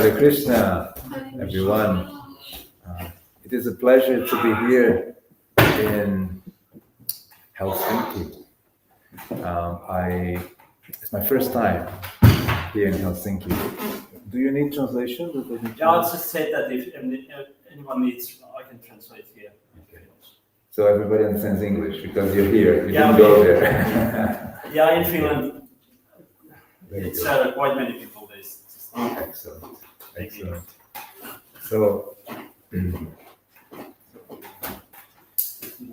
Hare Krishna, everyone. It is a pleasure to be here in Helsinki. It's my first time here in Helsinki. Do you need translation? Yeah, I'll just say that if anyone needs, I can translate here. Okay. So everybody understands English because you're here. You Yeah, didn't go there. Yeah, in Finland, it's quite many people. Excellent. Excellent. So,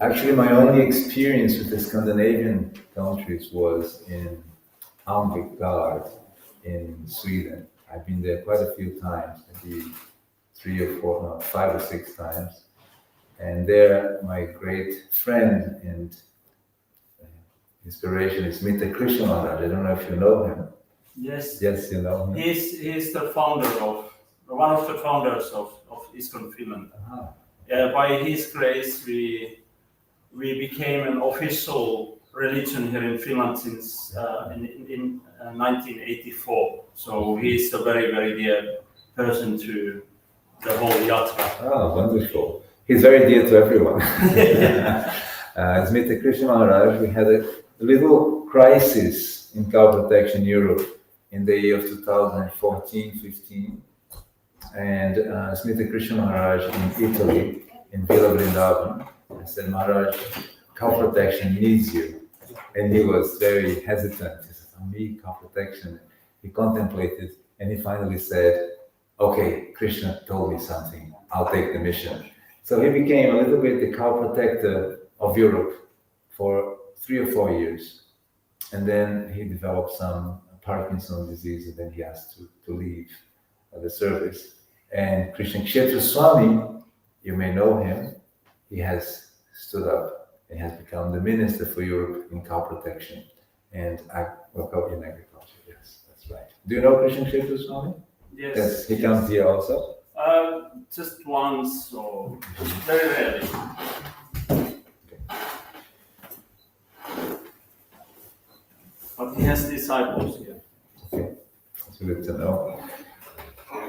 actually, my only experience with the Scandinavian countries was in Ambikard in Sweden. I've been there quite a few times, maybe 5 or 6 times. And there, my great friend and inspiration is Mr. Krishna Maharaj. I don't know if you know him. Yes. Yes, you know him. He's the founder one of the founders of ISKCON Finland. By his grace, we became an official religion here in Finland since in 1984. So he's a very, very dear person to the whole yatra. Oh, wonderful. He's very dear to everyone. It's Mr. Krishna Maharaj. We had a little crisis in cow protection Europe in the year of 2014-15. And Smita Krishna Maharaj in Italy, in Villa Vrindavan, I said, Maharaj, cow protection needs you. And he was very hesitant. He said, me, cow protection. He contemplated and he finally said, okay, Krishna told me something, I'll take the mission. So he became a little bit the cow protector of Europe for 3 or 4 years. And then he developed some Parkinson's disease and then he has to leave the service. And Krishna Kshetra Swami, you may know him, he has stood up and has become the minister for Europe in cow protection and in agriculture. Yes, that's right. Do you know Krishna Kshetra Swami? Yes. He comes here also? Just once or very rarely. But he has disciples here. Okay, that's good to know.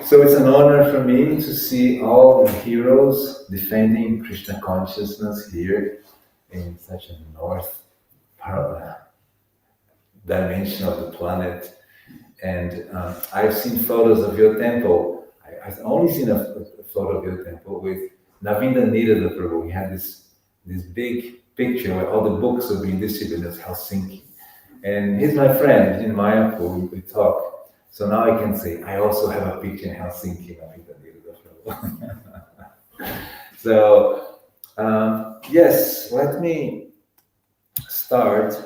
So it's an honor for me to see all the heroes defending Krishna consciousness here in such a north dimension of the planet. And I've seen photos of your temple. I've only seen a photo of your temple with Navinda Nirada Prabhu. We had this big picture where all the books are being distributed in Helsinki. And he's my friend in Mayapur, we talk. So now I can say, I also have a picture in Helsinki. So, yes, let me start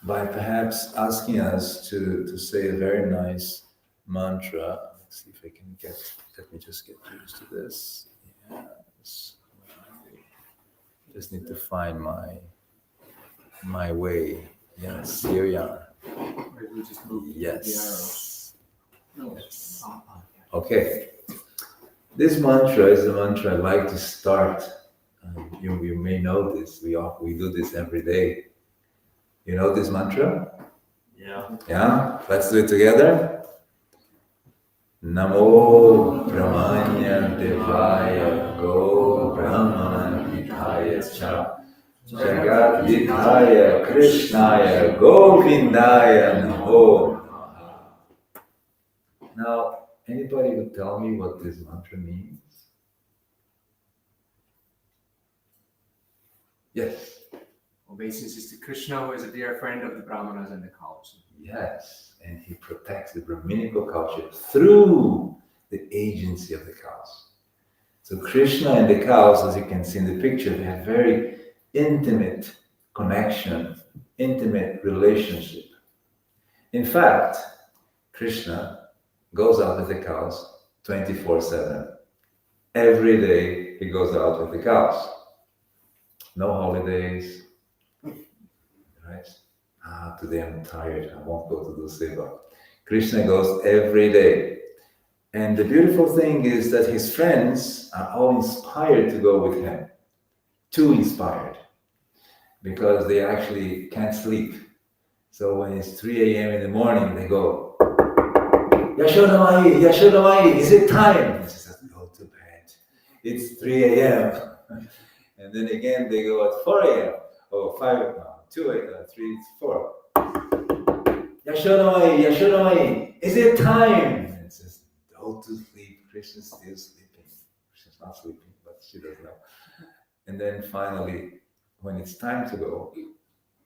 by perhaps asking us to say a very nice mantra. Let's see if I can let me just get used to this. Yes. Just need to find my way. Yes, here we are. We just move Yes. Yes. Okay. This mantra is the mantra I like to start. You may know this. We do this every day. You know this mantra? Yeah. Yeah? Let's do it together. Namo Brahmanya Devaya Go Brahmana Hidaya Cha Jagat Hidaya Krishnaya Govindaya Namo. Now, anybody would tell me what this mantra means? Yes. Obeisance to Krishna, who is a dear friend of the Brahmanas and the cows. Yes, and he protects the Brahminical culture through the agency of the cows. So Krishna and the cows, as you can see in the picture, they have very intimate connection, intimate relationship. In fact, Krishna goes out with the cows 24/7. Every day he goes out with the cows. No holidays. Right? Today I'm tired, I won't go to do seva. Krishna goes every day. And the beautiful thing is that his friends are all inspired to go with him. Too inspired. Because they actually can't sleep. So when it's 3 a.m. in the morning, they go, Yashodamai, is it time? And she says, go to bed. It's 3 a.m. And then again they go at 4 a.m. or 5, 2 a.m., 3, 4. Yashodamai, is it time? And it says, go to sleep. Krishna's still sleeping. She's not sleeping, but she doesn't know. And then finally, when it's time to go,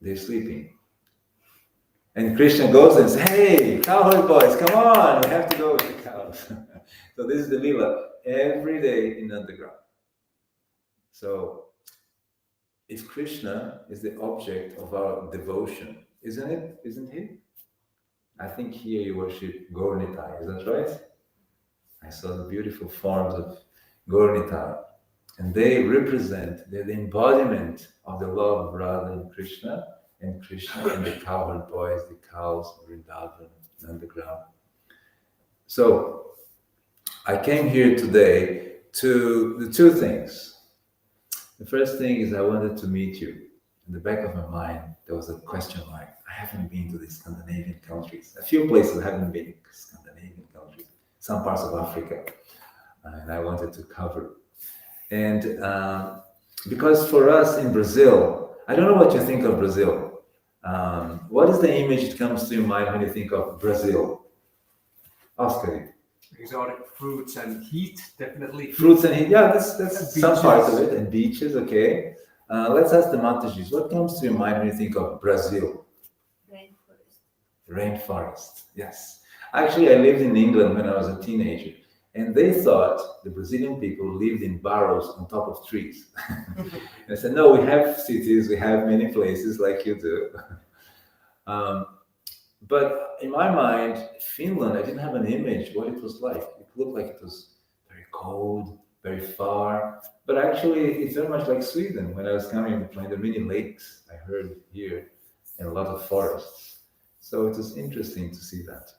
they're sleeping. And Krishna goes and says, hey, cowherd boys, come on, we have to go with the cows. So this is the Leela every day in underground. So if Krishna is the object of our devotion, isn't it? Isn't he? I think here you worship Gaurnitai, is that right? I saw the beautiful forms of Gaurnitai. And they represent, they're the embodiment of the love of Radha and Krishna and the cowherd boys, the cows, Vrindavan, underground. So I came here today to the two things. The first thing is I wanted to meet you. In the back of my mind, there was a question mark. I haven't been to the Scandinavian countries. A few places I haven't been, Scandinavian countries, some parts of Africa, and I wanted to cover. And because for us in Brazil, I don't know what you think of Brazil. What is the image that comes to your mind when you think of Brazil? Oscar. Exotic fruits and heat, definitely. Fruits and heat, yeah, that's some parts of it, and beaches, okay. Let's ask the Matajis, what comes to your mind when you think of Brazil? Rainforest, yes. Actually, I lived in England when I was a teenager, and they thought the Brazilian people lived in barrows on top of trees. I said, no, we have cities, we have many places like you do. But in my mind, Finland, I didn't have an image what it was like. It looked like it was very cold, very far. But actually, it's very much like Sweden. When I was coming on the plane, there are many lakes I heard here and a lot of forests. So it was interesting to see that.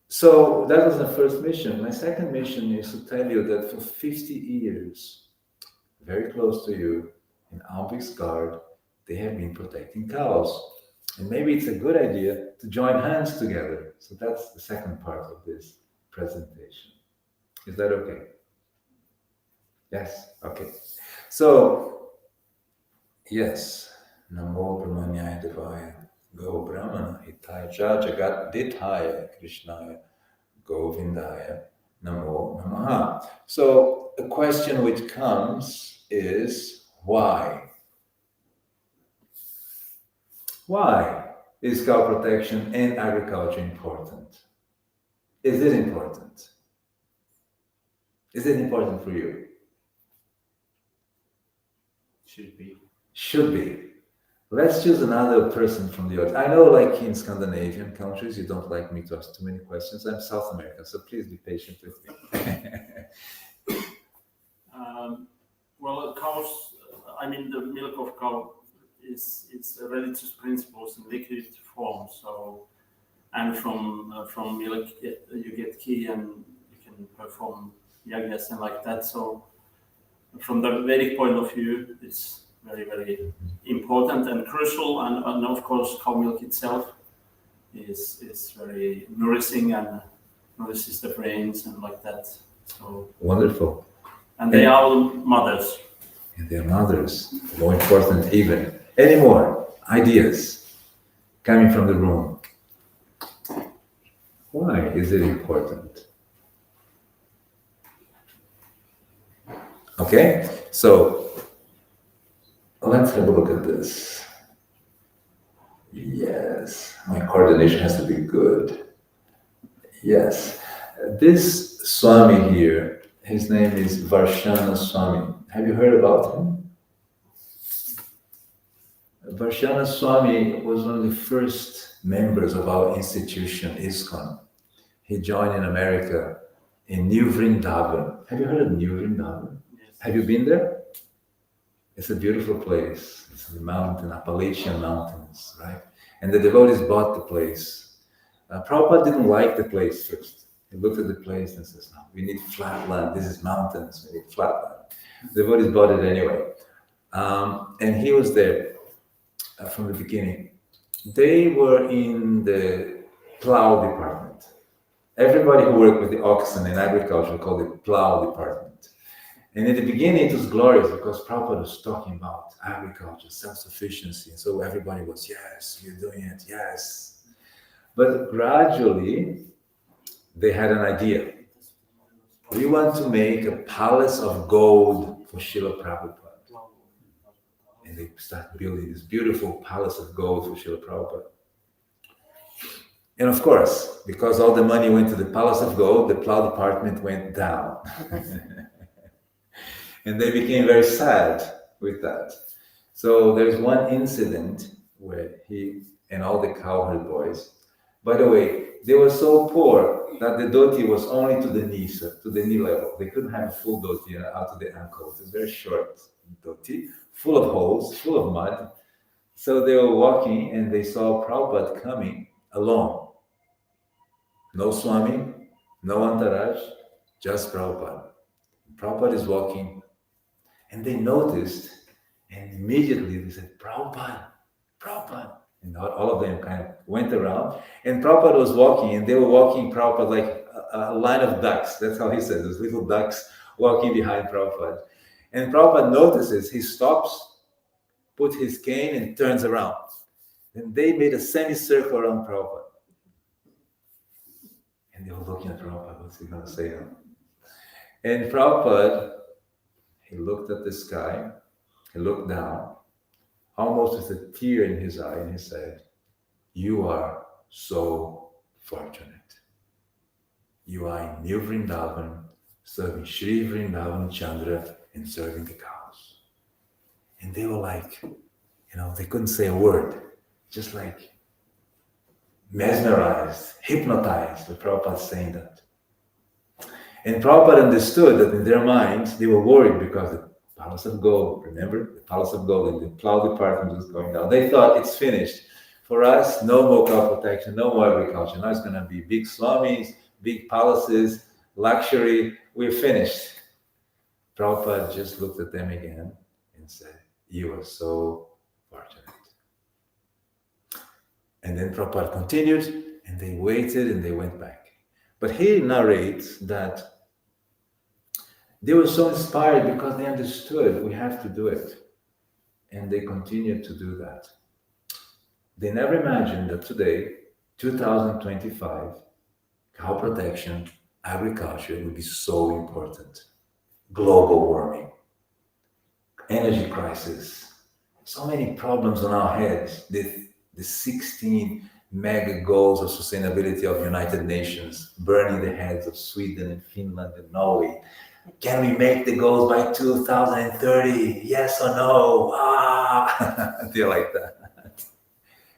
So that was the first mission. My second mission is to tell you that for 50 years, very close to you, in Ambisgard, they have been protecting cows. And maybe it's a good idea to join hands together. So that's the second part of this presentation. Is that okay? Yes? Okay. So, yes. Namo Brahmanyaya Devaya Go Brahmana Hitaya Jagat Dithaya Krishnaya Govindaya Namo Namaha. So, a question which comes is why? Why is cow protection and agriculture important? Is it important? Is it important for you? Should be. Should be. Let's choose another person from the audience. I know, like in Scandinavian countries, you don't like me to ask too many questions. I'm South American, so please be patient with me. Well, cows, I mean, the milk of cow it's a religious principles in liquid form. So, and from milk you get ghee and you can perform yagnas and like that. So, from the Vedic point of view, it's very, very important and crucial. And of course, cow milk itself is very nourishing and nourishes the brains and like that. So wonderful. And they are mothers. And they're mothers. More important even. Any more ideas coming from the room? Why is it important? Okay, so let's have a look at this. Yes, my coordination has to be good. Yes, this Swami here, his name is Varshana Swami. Have you heard about him? Varshana Swami was one of the first members of our institution, ISKCON. He joined in America in New Vrindavan. Have you heard of New Vrindavan? Yes. Have you been there? It's a beautiful place. It's in the mountain, Appalachian Mountains, right? And the devotees bought the place. Prabhupada didn't like the place first. He looked at the place and says, no, we need flat land. This is mountains, we need flat land. The devotees bought it anyway. And he was there from the beginning. They were in the plow department. everybody who worked with the oxen in agriculture called the plow department. And in the beginning, it was glorious because Prabhupada was talking about agriculture, self-sufficiency. And so everybody was, yes, you're doing it, yes. But gradually, they had an idea. We want to make a palace of gold for Srila Prabhupada. And they started building this beautiful palace of gold for Srila Prabhupada. And of course, because all the money went to the palace of gold, the plow department went down. And they became very sad with that. So there's one incident where he and all the cowherd boys, by the way, they were so poor that the dhoti was only to the knees, to the knee level. They couldn't have a full dhoti out to the ankle. It was very short dhoti, full of holes, full of mud. So they were walking and they saw Prabhupada coming alone. No Swami, no entourage, just Prabhupada. Prabhupada is walking. And they noticed, and immediately they said, Prabhupada, Prabhupada. And all of them kind of went around. And Prabhupada was walking, and they were walking Prabhupada like a line of ducks. That's how he said, those little ducks walking behind Prabhupada. And Prabhupada notices, he stops, puts his cane, and turns around. And they made a semicircle around Prabhupada. And they were looking at Prabhupada, what's he going to say now? And Prabhupada, he looked at the sky, he looked down, almost with a tear in his eye, and he said, you are so fortunate. You are in New Vrindavan, serving Sri Vrindavan Chandra and serving the cows. And they were like, they couldn't say a word, just like mesmerized, hypnotized with Prabhupada saying that. And Prabhupada understood that in their minds, they were worried because the palace of gold, remember? The palace of gold and the plow department was going down. They thought it's finished. For us, no more cow protection, no more agriculture. Now it's going to be big swamis, big palaces, luxury. We're finished. Prabhupada just looked at them again and said, you are so fortunate. And then Prabhupada continued, and they waited and they went back. But he narrates that they were so inspired because they understood we have to do it. And they continued to do that. They never imagined that today, 2025, cow protection, agriculture will be so important. Global warming, energy crisis, so many problems on our heads. The 16 mega goals of sustainability of United Nations, burning the heads of Sweden and Finland and Norway. Can we make the goals by 2030? Yes or no? They're like that.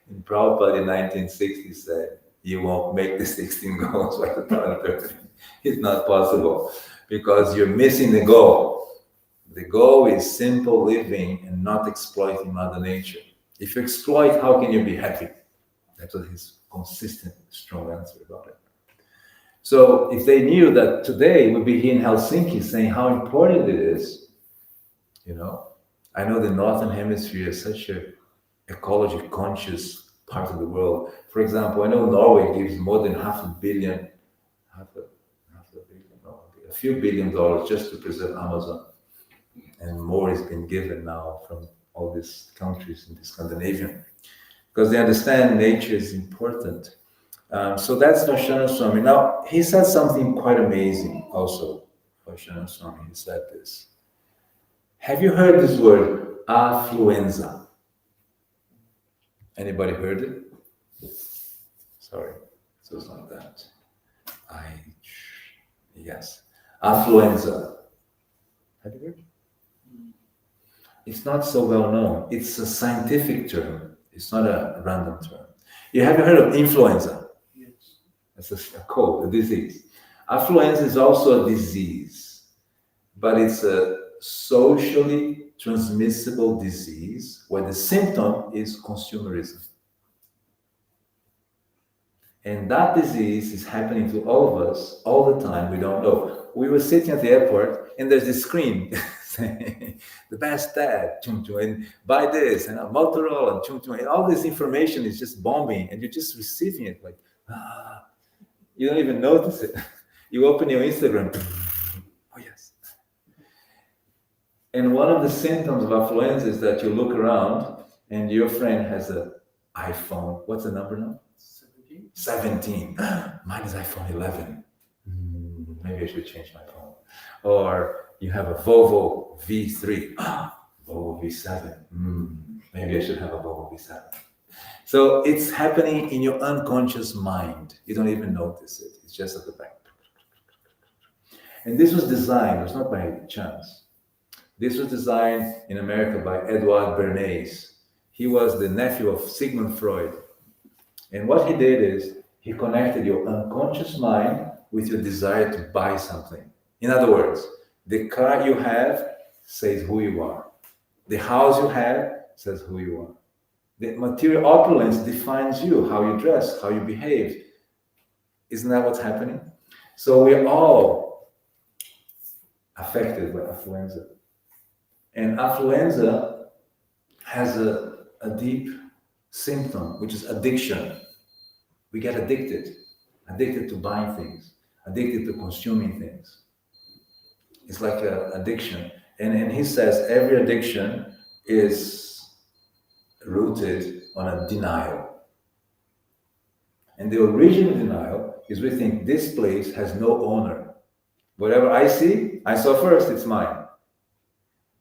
And Prabhupada in 1960 said, you won't make the 16 goals by 2030. It's not possible because you're missing the goal. The goal is simple living and not exploiting Mother Nature. If you exploit, how can you be happy? That was his consistent, strong answer about it. So if they knew that today we'd be here in Helsinki saying how important it is, I know the Northern Hemisphere is such a ecology conscious part of the world. For example, I know Norway gives more than a few $billion just to preserve Amazon. And more has been given now from all these countries in the Scandinavian. Because they understand nature is important. So that's Vaishnava Swami. Now, he said something quite amazing also, Vaishnava Swami. He said this. Have you heard this word, affluenza? Anybody heard it? Sorry, so it's not that. Yes. Affluenza. Have you heard? It's not so well known. It's a scientific term. It's not a random term. You haven't heard of influenza? Yes. It's a cold, a disease. Affluenza is also a disease, but it's a socially transmissible disease where the symptom is consumerism. And that disease is happening to all of us all the time. We don't know. We were sitting at the airport and there's this screen saying, the best dad, and buy this, and a Motorola, and all this information is just bombing and you're just receiving it like, You don't even notice it. You open your Instagram. Oh, yes. And one of the symptoms of affluenza is that you look around and your friend has an iPhone. What's the number now? 17. Mine is iPhone 11. Maybe I should change my phone. Or you have a Volvo V3. Volvo V7. Maybe I should have a Volvo V7. So it's happening in your unconscious mind. You don't even notice it. It's just at the back. And this was designed, it was not by chance. This was designed in America by Edouard Bernays. He was the nephew of Sigmund Freud. And what he did is he connected your unconscious mind with your desire to buy something. In other words, the car you have says who you are. The house you have says who you are. The material opulence defines you, how you dress, how you behave. Isn't that what's happening? So we're all affected by affluenza. And affluenza has a deep symptom, which is addiction. We get addicted to buying things, addicted to consuming things. It's like an addiction. And he says every addiction is rooted on a denial. And the original denial is we think this place has no owner. Whatever I see, I saw first, it's mine.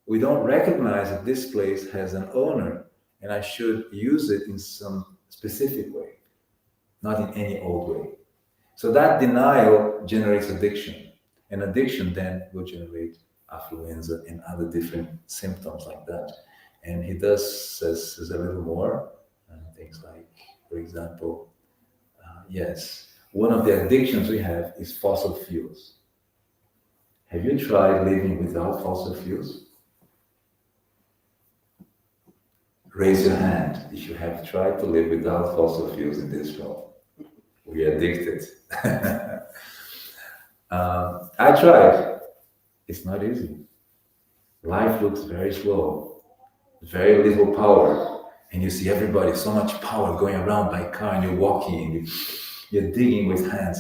We don't recognize that this place has an owner and I should use it in some specific way, not in any old way. So that denial generates addiction, and addiction then will generate affluenza and other different symptoms like that. And he says a little more, things like, for example, one of the addictions we have is fossil fuels. Have you tried living without fossil fuels? Raise your hand if you have tried to live without fossil fuels in this room. We're addicted. I tried. It's not easy. Life looks very slow, very little power, and you see everybody, so much power going around by car, and you're walking, and you're digging with hands.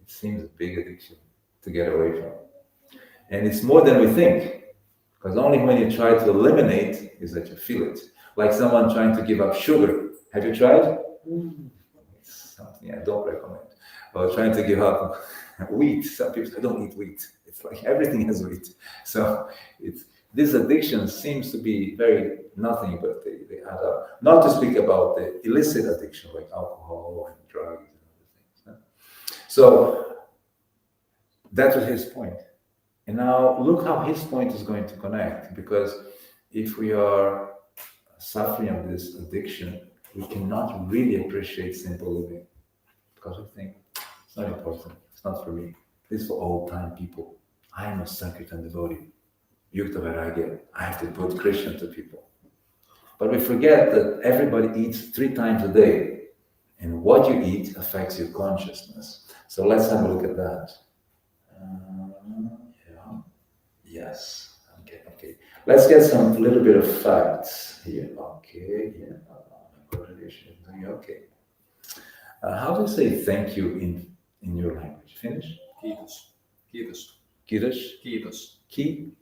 It seems a big addiction to get away from. And it's more than we think. Because only when you try to eliminate is that you feel it. Like someone trying to give up sugar. Have you tried? It's something I don't recommend. Or trying to give up wheat. Some people say, I don't eat wheat. It's like everything has wheat. So this addiction seems to be very nothing, but they add up. Not to speak about the illicit addiction like alcohol and drugs and other things. So that was his point. And now look how his point is going to connect, because if we are suffering of this addiction, we cannot really appreciate simple living because we think it's not important, it's not for me, this is for old-time people. I am a Sankirtan devotee, Yukta Vairagya, I have to put Krishna to people. But we forget that everybody eats 3 times a day, and what you eat affects your consciousness. So let's have a look at that. Yes. Okay. Let's get some little bit of facts here. Okay. Yeah. Okay. How do you say thank you in your language? Finnish? Kiitos. Kiitos. Kiitos. Kiitos. Ki?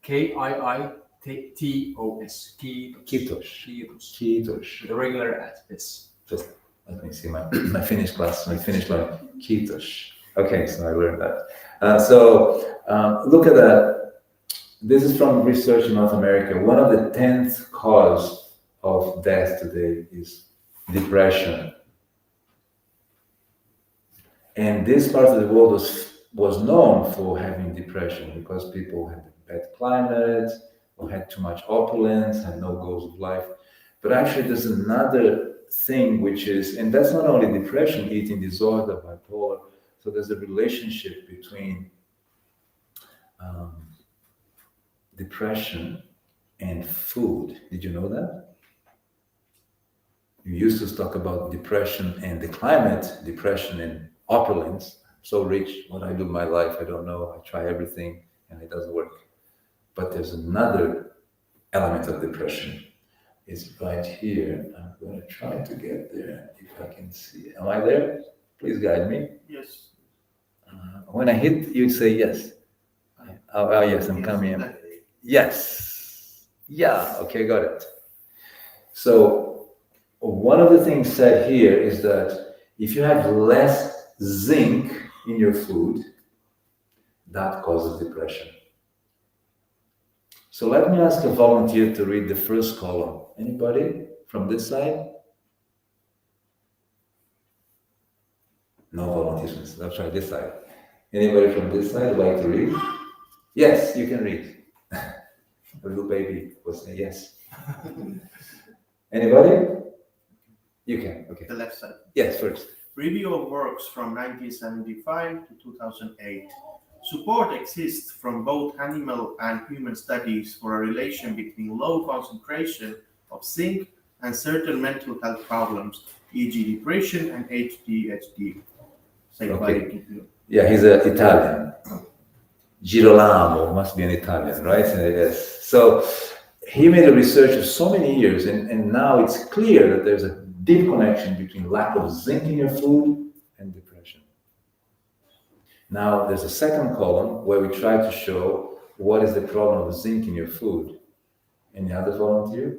Kiitos. Kiitos. Kiitos. Kiitos. Kiitos. The regular S. Just let me see my Finnish class. My Finnish learning. Kiitos. Okay, so I learned that. Look at that. This is from research in North America. One of the 10th cause of death today is depression. And this part of the world was known for having depression because people had bad climate or had too much opulence, had no goals of life. But actually there's another thing which is, and that's not only depression, eating disorder, bipolar. So there's a relationship between depression and food. Did you know that? You used to talk about depression and the climate, depression and opulence. So rich, what I do in my life, I don't know. I try everything and it doesn't work. But there's another element of depression. It's right here. I'm going to try to get there if I can see it. Am I there? Please guide me. Yes. When I hit, you say yes. Oh, yes, I'm coming. Yes. Yeah, okay, got it. So one of the things said here is that if you have less zinc in your food, that causes depression. So let me ask a volunteer to read the first column. Anybody from this side? No volunteers. Let's try this side. Anybody from this side like to read? Yes, you can read. A little baby will say yes. Anybody? You can, okay. The left side. Yes, first. Review of works from 1975 to 2008. Support exists from both animal and human studies for a relation between low concentration of zinc and certain mental health problems, e.g. depression and ADHD. Okay. Yeah, he's an Italian. Girolamo must be an Italian, right? Yes. So he made a research of so many years, and now it's clear that there's a deep connection between lack of zinc in your food and depression. Now, there's a second column where we try to show what is the problem of zinc in your food. Any other volunteer?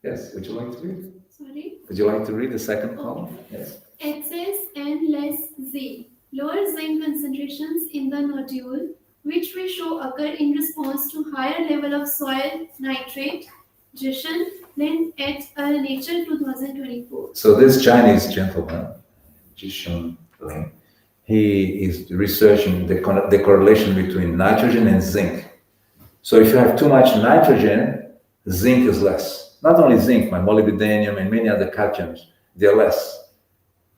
Yes, would you like to read? Sorry? Would you like to read the second column? Yes. Excess and less zinc. Lower zinc concentrations in the nodule, which we show occur in response to higher level of soil nitrate, Jishan, Lin et al. Nature 2024. So this Chinese gentleman, Jishan Lin, he is researching the correlation between nitrogen and zinc. So if you have too much nitrogen, zinc is less. Not only zinc, but molybdenum and many other cations, they're less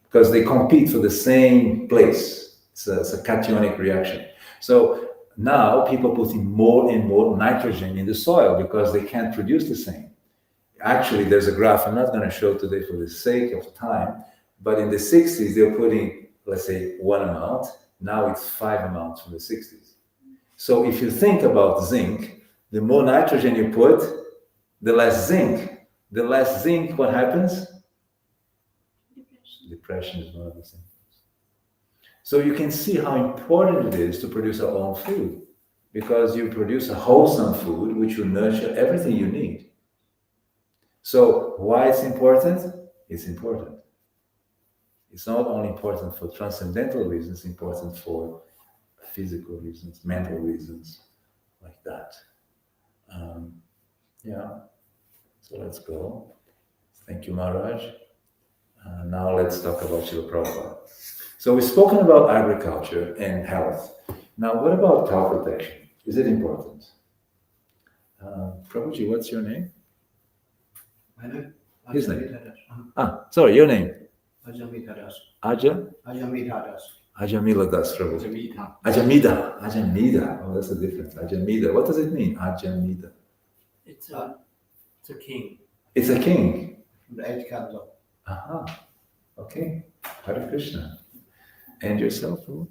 because they compete for the same place. It's a cationic reaction. So now people putting more and more nitrogen in the soil because they can't produce the same. Actually, there's a graph I'm not going to show today for the sake of time, but in the 60s, they're putting, let's say, one amount. Now it's 5 amounts from the 60s. So if you think about zinc, the more nitrogen you put, the less zinc. The less zinc, what happens? Depression is one of the symptoms. So you can see how important it is to produce our own food, because you produce a wholesome food which will nurture everything you need. So why it's important? It's important. It's not only important for transcendental reasons, it's important for physical reasons, mental reasons, like that. Yeah. So let's go. Thank you, Maharaj. Now let's talk about Srila Prabhupada. So we've spoken about agriculture and health. Now, what about cow protection? Is it important? Prabhuji, what's your name? My name? His name. Sorry, your name? Ajamita Das. Ajamila Das, Prabhu. Jamita. Ajamida. Oh, that's a difference. Ajamida. What does it mean? Ajamida. It's a king. It's a king. The 8th canto. Aha. Okay. Hare Krishna. And yourself, Prabhu?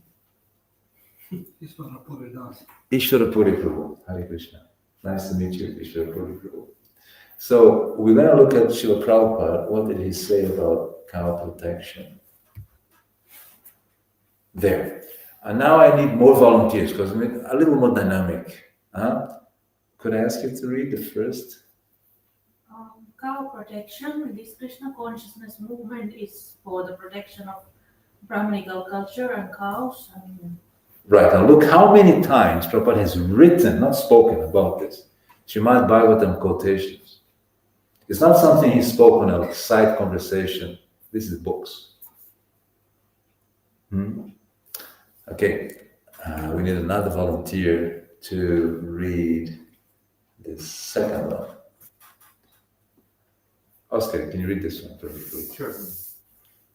Ishvara Puri Das. Ishvara Puri Prabhu. Hare Krishna. Nice to meet you, Ishvara Puri Prabhu. So we're going to look at Srila Prabhupada. What did he say about cow protection? There. And now I need more volunteers because I'm a little more dynamic. Could I ask you to read the first? Cow protection. This Krishna consciousness movement is for the protection of Brahmanical culture and cows. Right. Now look how many times Prabhupada has written, not spoken, about this. Srimad Bhagavatam quotations. It's not something he spoke on a side conversation. This is books. Okay. We need another volunteer to read the second one. Oscar, can you read this one for me, please? Sure.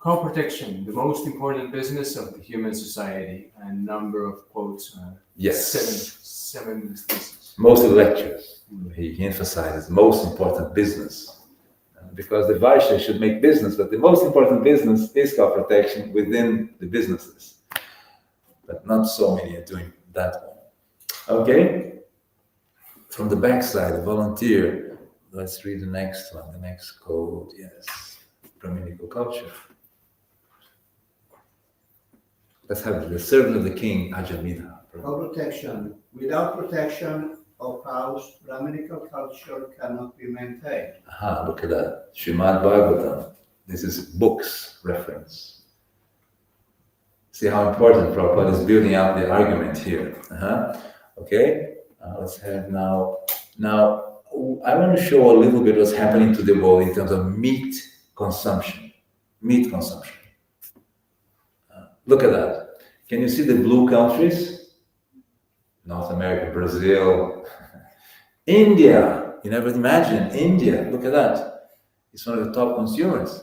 Cow protection, the most important business of the human society, and number of quotes. Yes. Seven instances. Most of the lectures, he emphasizes most important business. Because the Vaishya should make business, but the most important business is cow protection within the businesses. But not so many are doing that one. Okay? From the backside, a volunteer. Let's read the next one, the next code. Yes. Brahminical culture. Let's have the servant of the king, Ajamidha. Co-protection. Without protection of cows, Brahminical culture cannot be maintained. Aha, look at that. Srimad Bhagavatam. This is books reference. See how important Prabhupada is building up the argument here. Okay, let's have now. Now, I want to show a little bit what's happening to the world in terms of meat consumption. Meat consumption. Look at that. Can you see the blue countries? North America, Brazil, India. You never imagine India. Look at that. It's one of the top consumers.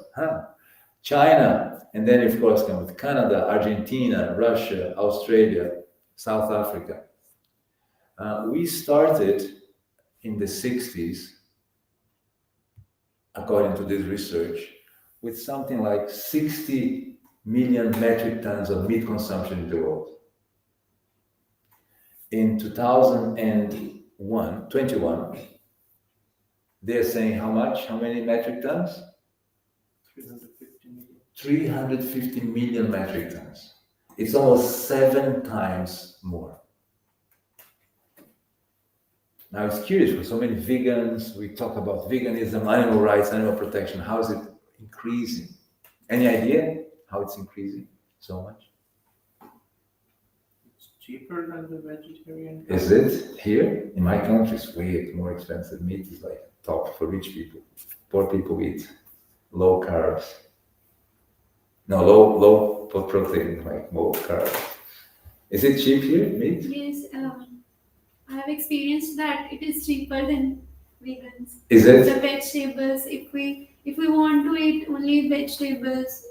China, and then of course come with Canada, Argentina, Russia, Australia, South Africa. We started in the 60s, according to this research, with something like 60 million metric tons of meat consumption in the world. In 2021, they're saying how much? How many metric tons? 350 million metric tons. It's almost 7 times more. Now it's curious, for so many vegans, we talk about veganism, animal rights, animal protection. How is it increasing? Any idea how it's increasing so much? It's cheaper than the vegetarian. Is it? Here in my country, it's way more expensive. Meat is like top for rich people. Poor people eat low carbs. No, low protein, like low carbs. Is it cheap here, meat? Yes, I have experienced that it is cheaper than vegans. Is it? The vegetables, if we want to eat only vegetables,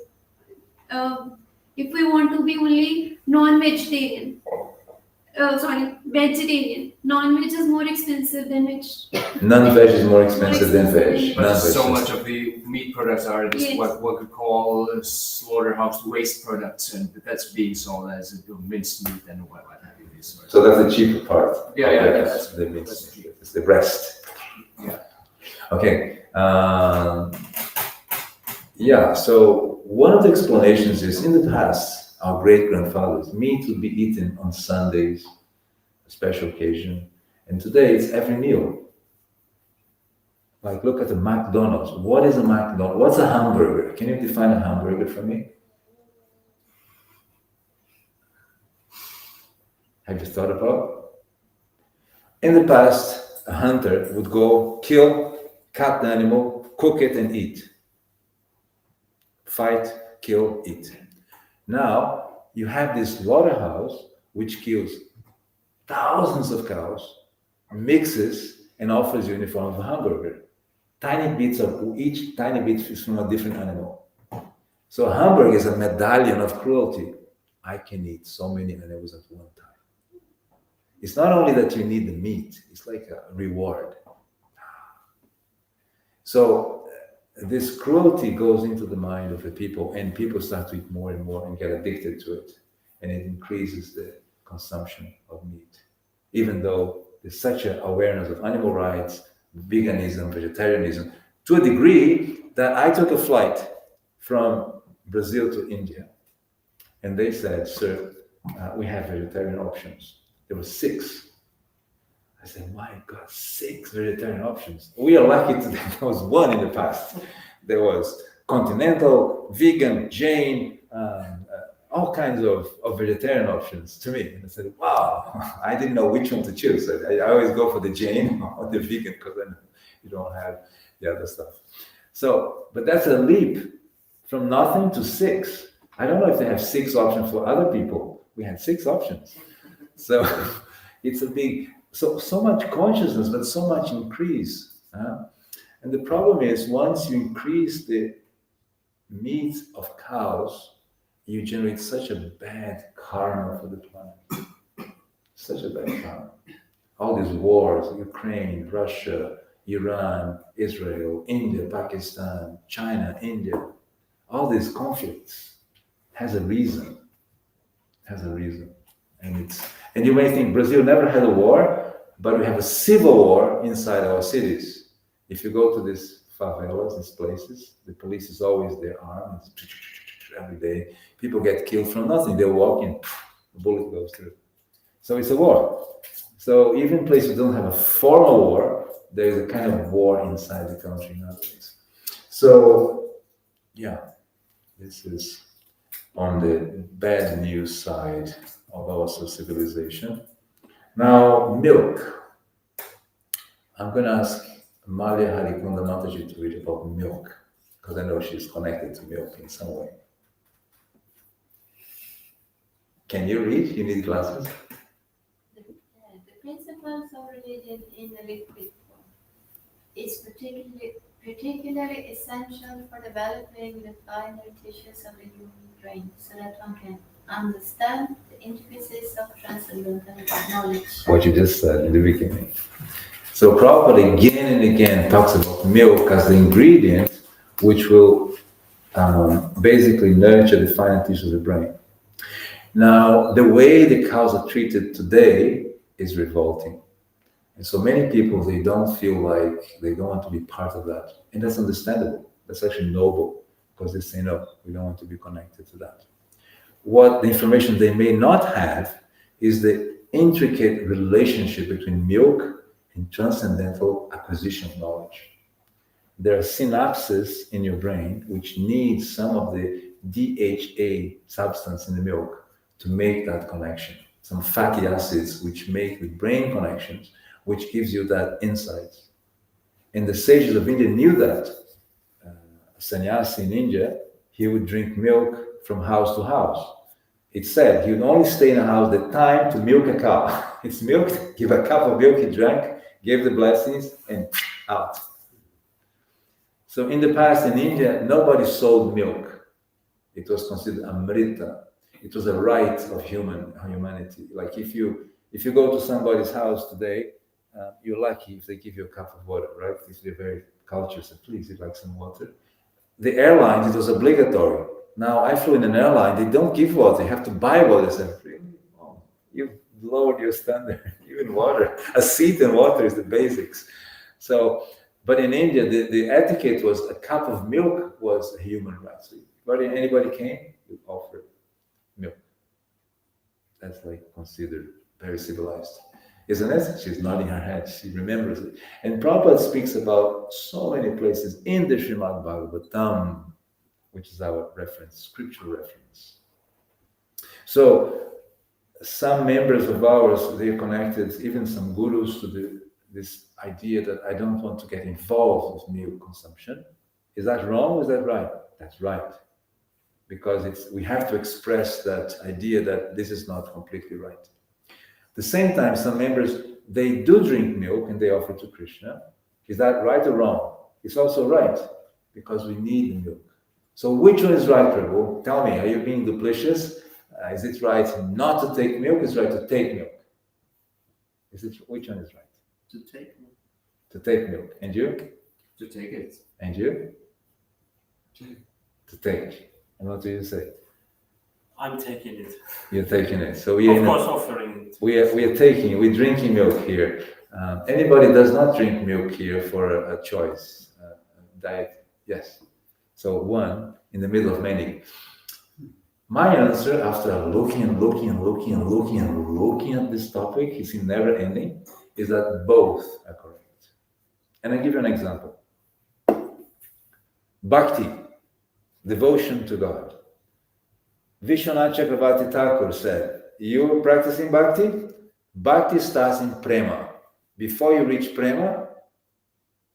if we want to be only non-vegetarian, vegetarian. Non-veg is more expensive than veg. Non-veg is more expensive than veg. But Non-veg so is- much of the meat products are just Yes. what we could call slaughterhouse waste products, and that's being sold as minced meat and what have you. So that's the cheaper part. Yeah, yeah, That's the meat. that's cheap. It's the breast. Yeah. Okay. Yeah. So one of the explanations is in the past, our great grandfathers, meat would be eaten on Sundays, a special occasion, and today it's every meal. Like look at the McDonald's. What is a McDonald's? What's a hamburger? Can you define a hamburger for me? Have you thought about? In the past, a hunter would go kill, cut the animal, cook it and eat. Fight, kill, eat. Now, you have this slaughterhouse which kills thousands of cows, mixes, and offers you in the form of a hamburger. Tiny bits of each tiny bit is from a different animal. So a hamburger is a medallion of cruelty. I can eat so many animals at one time. It's not only that you need the meat, it's like a reward. So this cruelty goes into the mind of the people, and people start to eat more and more and get addicted to it. And it increases the consumption of meat. Even though there's such an awareness of animal rights, veganism, vegetarianism, to a degree that I took a flight from Brazil to India. And they said, sir, we have vegetarian options. There were 6. I said, my God, 6 vegetarian options. We are lucky today. There was 1 in the past. There was continental, vegan, Jain, all kinds of vegetarian options to me. And I said, wow, I didn't know which one to choose. I always go for the Jain or the vegan because then you don't have the other stuff. So, but that's a leap from nothing to 6. I don't know if they have 6 options for other people. We had 6 options. So it's a big, so much consciousness, but so much increase. And the problem is once you increase the meat of cows, you generate such a bad karma for the planet. Such a bad karma. All these wars, Ukraine, Russia, Iran, Israel, India, Pakistan, China, India, all these conflicts has a reason. Has a reason. And you may think Brazil never had a war, but we have a civil war inside our cities. If you go to this favelas, these places. The police is always there armed every day. People get killed from nothing. They walk in, a bullet goes through. So it's a war. So even places that don't have a formal war, there is a kind of war inside the country nowadays. So, yeah, this is on the bad news side of our civilization. Now, milk. I'm going to ask Malia Harikunda Mataji to read about milk, because I know she's connected to milk in some way. Can you read? You need glasses? The principles of religion in the liquid form is particularly essential for developing the finer tissues of the human brain so that one can understand the intricacies of transcendental knowledge. What you just said in the beginning. So Prabhupada again and again talks about milk as the ingredient which will basically nurture the finer tissues of the brain. Now, the way the cows are treated today is revolting. And so many people, they don't feel like they don't want to be part of that. And that's understandable. That's actually noble, because they say, no, we don't want to be connected to that. What the information they may not have is the intricate relationship between milk and transcendental acquisition of knowledge. There are synapses in your brain which need some of the DHA substance in the milk to make that connection. Some fatty acids which make the brain connections, which gives you that insight. And the sages of India knew that. A sannyasi in India, he would drink milk from house to house. It said he would only stay in a house the time to milk a cow. It's milked, give a cup of milk, he drank, gave the blessings, and out. So in the past in India, nobody sold milk. It was considered amrita. It was a right of humanity. Like if you go to somebody's house today, you're lucky if they give you a cup of water, right? If they're very cultured, so please, you'd like some water. The airlines, it was obligatory. Now I flew in an airline, they don't give water, you have to buy water. I said, oh, you've lowered your standard, even water. A seat and water is the basics. So, but in India, the etiquette was a cup of milk was a human right. So anybody came, you offered milk. That's like considered very civilized. Isn't it? She's nodding her head. She remembers it. And Prabhupada speaks about so many places in the Srimad Bhagavatam, which is our reference, scriptural reference. So some members of ours, they're connected, even some gurus, to this idea that I don't want to get involved with milk consumption. Is that wrong or is that right? That's right. Because we have to express that idea that this is not completely right. At the same time, some members, they do drink milk and they offer to Krishna. Is that right or wrong? It's also right, because we need the milk. So which one is right, Prabhu? Tell me, are you being duplicitous? Is it right not to take milk? Is it right to take milk? Which one is right? To take milk. To take milk. And you? To take it. And you? To take. And what do you say? I'm taking it. You're taking it. So Of course, offering it. we're drinking milk here. Anybody does not drink milk here for a choice, diet? Yes. So one in the middle of many. My answer, after looking at this topic, it's never ending, is that both are correct. And I'll give you an example. Bhakti, devotion to God. Vishwanath Chakravarti Thakur said, you're practicing Bhakti? Bhakti starts in Prema. Before you reach Prema,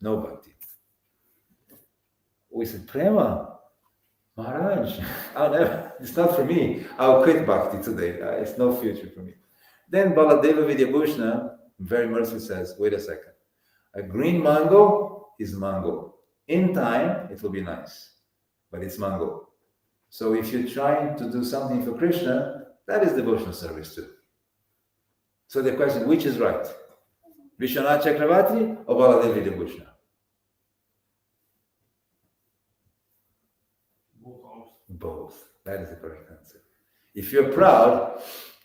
no Bhakti. We said, Prema? Maharaj, I'll never, it's not for me. I'll quit Bhakti today. It's no future for me. Then Baladeva Vidyabhushana very mercifully says, wait a second. A green mango is mango. In time, it will be nice, but it's mango. So if you're trying to do something for Krishna, that is devotional service too. So the question, which is right? Vishwanath Chakravarti or Baladeva Vidyabhushana? Both. That is the correct answer. If you're proud,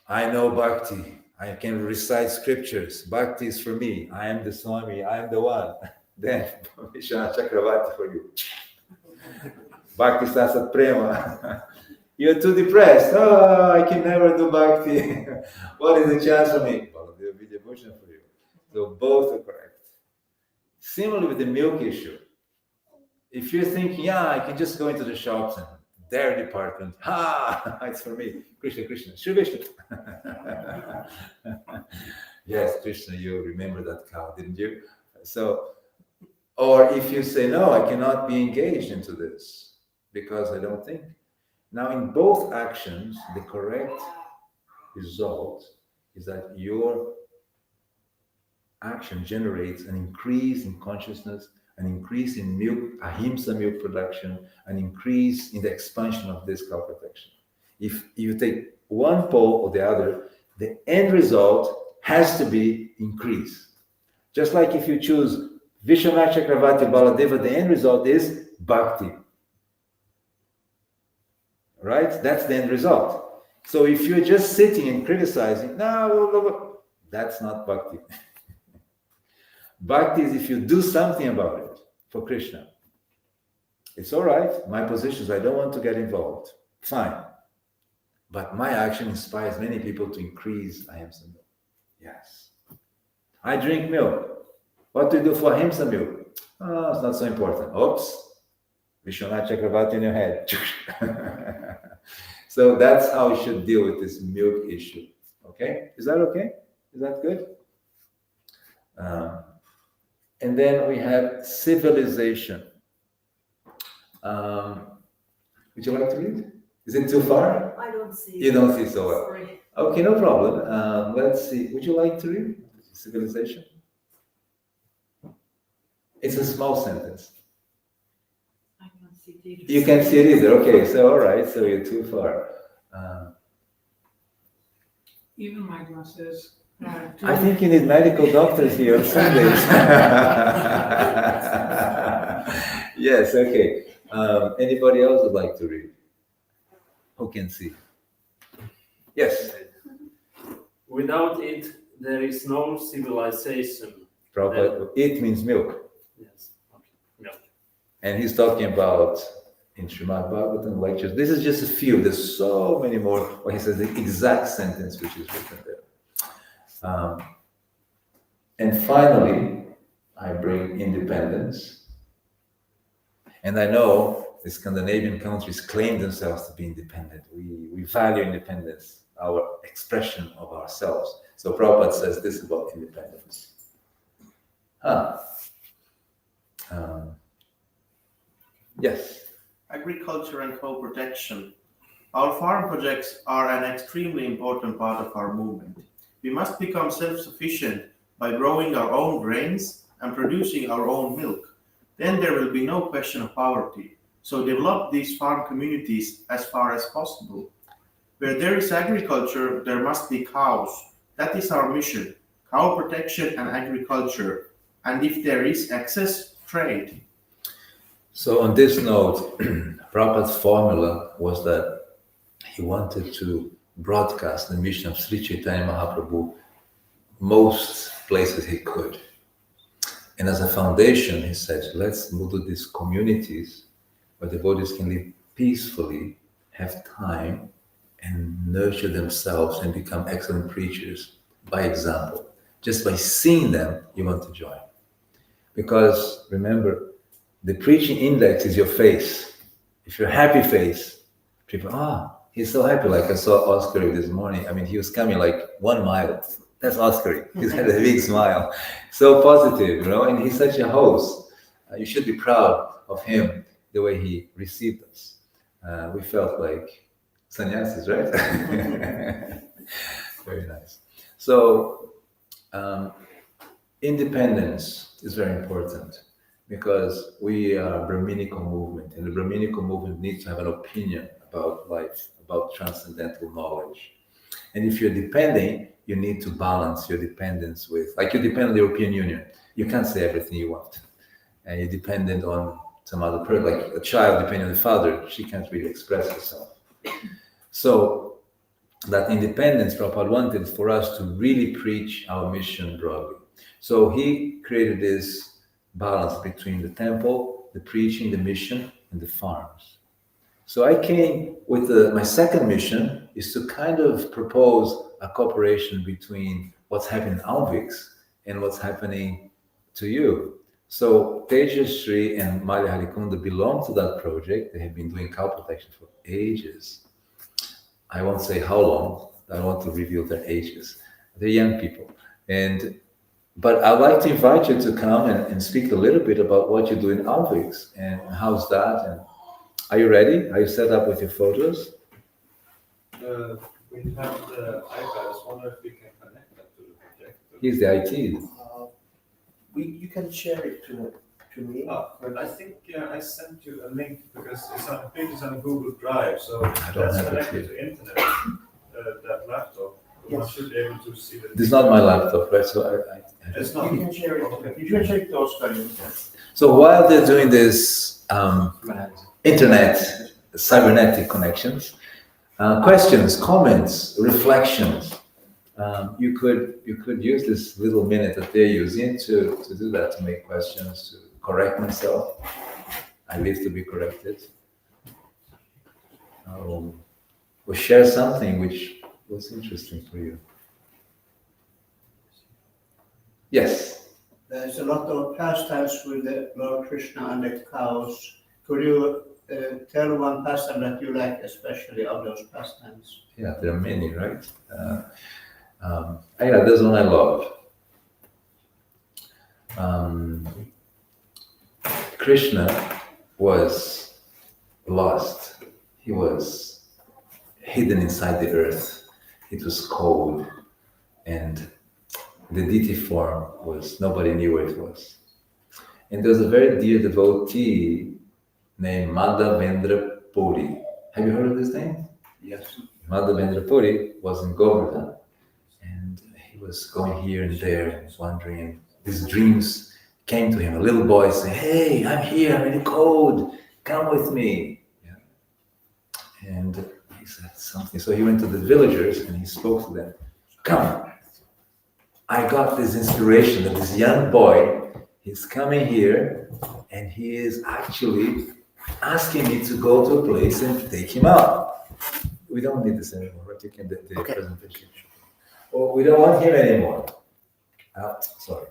I know Bhakti. I can recite scriptures. Bhakti is for me. I am the Swami. I am the one. then Vishwanath Chakravarti for you. Bhakti Sasa Prema. You're too depressed. Oh, I can never do bhakti. What is the chance for me? Well, there will be devotion for you. So both are correct. Similarly with the milk issue. If you're thinking, yeah, I can just go into the shops and dairy department, it's for me. Krishna, Krishna, Shri Vishnu. Yes, Krishna, you remember that cow, didn't you? So, or if you say, no, I cannot be engaged into this because I don't think. Now, in both actions, the correct result is that your action generates an increase in consciousness, an increase in milk, ahimsa milk production, an increase in the expansion of this cow protection. If you take one pole or the other, the end result has to be increase. Just like if you choose Vishwanath Chakravarti Baladeva, the end result is bhakti. Right? That's the end result. So if you're just sitting and criticizing, no, that's not bhakti. Bhakti is if you do something about it for Krishna. It's all right, my position is I don't want to get involved. Fine. But my action inspires many people to increase ahimsa milk. Yes. I drink milk. What do you do for ahimsa milk? Oh, it's not so important. Oops. Vishwanath Chakravarti in your head. So that's how we should deal with this milk issue. Okay? Is that okay? Is that good? And then we have civilization. Would you like to read? Is it too far? I don't see. You don't see so well. Sorry. Okay, no problem. Let's see. Would you like to read civilization? It's a small sentence. I can't see it either. You can't see it either. Okay, so all right. So you're too far. Even my glasses. I think you need medical doctors here on Sundays. Yes, okay. Anybody else would like to read? Who can see? Yes. Without it, there is no civilization. Prabhupada, it means milk. Yes. Okay. Milk. And he's talking about in Srimad Bhagavatam lectures. This is just a few. There's so many more where he says the exact sentence which is written there. And finally, I bring independence. And I know the Scandinavian countries claim themselves to be independent. We value independence, our expression of ourselves. So Prabhupada says this about independence. Yes. Agriculture and co-protection. Our farm projects are an extremely important part of our movement. We must become self-sufficient by growing our own grains and producing our own milk. Then there will be no question of poverty. So develop these farm communities as far as possible. Where there is agriculture, there must be cows. That is our mission, cow protection and agriculture. And if there is excess, trade. So on this note, Prabhupada's formula was that he wanted to broadcast the mission of Sri Chaitanya Mahaprabhu most places he could. And as a foundation, he said, let's move to these communities where devotees can live peacefully, have time, and nurture themselves and become excellent preachers by example. Just by seeing them, you want to join. Because remember, the preaching index is your face. If you're a happy face, people, he's so happy. Like I saw Oscar this morning. I mean, he was coming like 1 mile. That's Oscar. He's had a big smile. So positive, and he's such a host. You should be proud of him, the way he received us. We felt like sannyasis, right? Very nice. So, independence is very important because we are a Brahminical movement, and the Brahminical movement needs to have an opinion about life, about transcendental knowledge. And if you're depending, you need to balance your dependence with, like you depend on the European Union. You can't say everything you want. And you're dependent on some other person, like a child depending on the father, she can't really express herself. So that independence Prabhupada wanted for us to really preach our mission broadly. So he created this balance between the temple, the preaching, the mission, and the farms. So I came with my second mission is to kind of propose a cooperation between what's happening in Alviks and what's happening to you. So Tejasri and Mali Harikunda belong to that project. They have been doing cow protection for ages. I won't say how long. I don't want to reveal their ages. They're young people. But I'd like to invite you to come and speak a little bit about what you do in Alviks and how's that. And are you ready? Are you set up with your photos? We have the iPads. I wonder if we can connect that to the projector. He's the IT. You can share it to me. But I think I sent you a link because I think it's on Google Drive, so I don't that's have it connected here. to internet. That laptop, one Yes. should be able to see the. This is not my laptop, right? So I It's not. You can share it. Okay. You can share it to Oscar. So while they're doing this internet cybernetic connections, questions, comments, reflections, you could use this little minute that they're using to do that, to make questions, to correct myself. I live to be corrected. Or share something which was interesting for you. Yes. There's a lot of pastimes with the Lord Krishna and the cows. Could you tell one pastime that you like especially of those pastimes? Yeah, there are many, right? Yeah, there's one I love. Krishna was lost. He was hidden inside the earth. It was cold, and the deity form was, nobody knew where it was. And there was a very dear devotee named Madhavendra Puri. Have you heard of this name? Yes. Madhavendra Puri was in Govardhan, and he was going here and there and wandering, and these dreams came to him. A little boy saying, "Hey, I'm here, I'm in the cold, come with me." Yeah. And he said something. So he went to the villagers and he spoke to them. "Come, I got this inspiration that this young boy, he's coming here and he is actually asking me to go to a place and take him out." We don't need this anymore, right? You can do the presentation. Or we don't want him anymore. Sorry,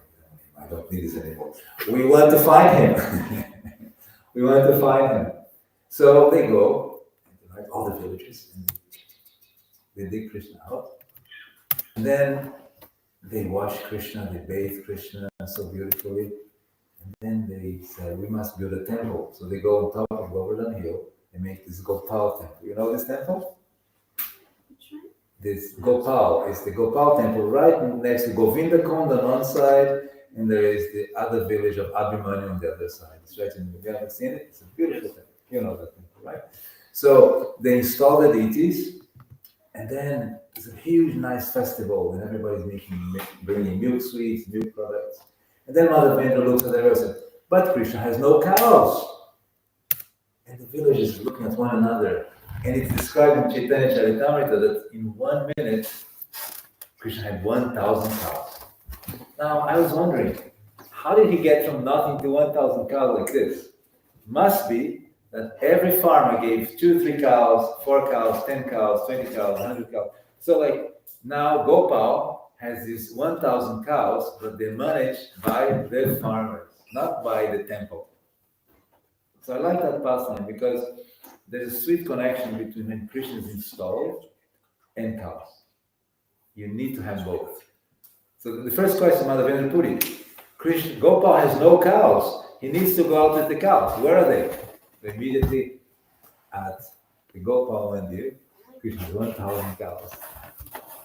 I don't need this anymore. We want to find him. We want to find him. So they go, like all the villagers, and they dig Krishna out. And then they wash Krishna, they bathe Krishna so beautifully. And then they said, "We must build a temple." So they go on top of Govardhan Hill and make this Gopal temple. You know this temple? This Gopal is the Gopal temple right next to Govinda Kund on one side, and there is the other village of Abhimanyu on the other side. It's right in the middle. You haven't seen it? It's a beautiful temple. You know that temple, right? So they install the deities, and then it's a huge, nice festival, and everybody's bringing milk sweets, milk products. And then Madhavendra looks at everyone and says, "But Krishna has no cows." And the villagers are looking at one another. And it's described in Chaitanya Charitamrita that in 1 minute, Krishna had 1,000 cows. Now, I was wondering, how did he get from nothing to 1,000 cows like this? Must be that every farmer gave 2, 3 cows, 4 cows, 10 cows, 20 cows, 100 cows. So like now Gopal has these 1,000 cows, but they're managed by the farmers, not by the temple. So I like that pastime because there's a sweet connection between when Krishna is installed and cows. You need to have both. So the first question, Madhavendra Puri, Krishna, Gopal has no cows. He needs to go out with the cows. Where are they? So immediately at the Gopal Mandir, Krishna has 1,000 cows.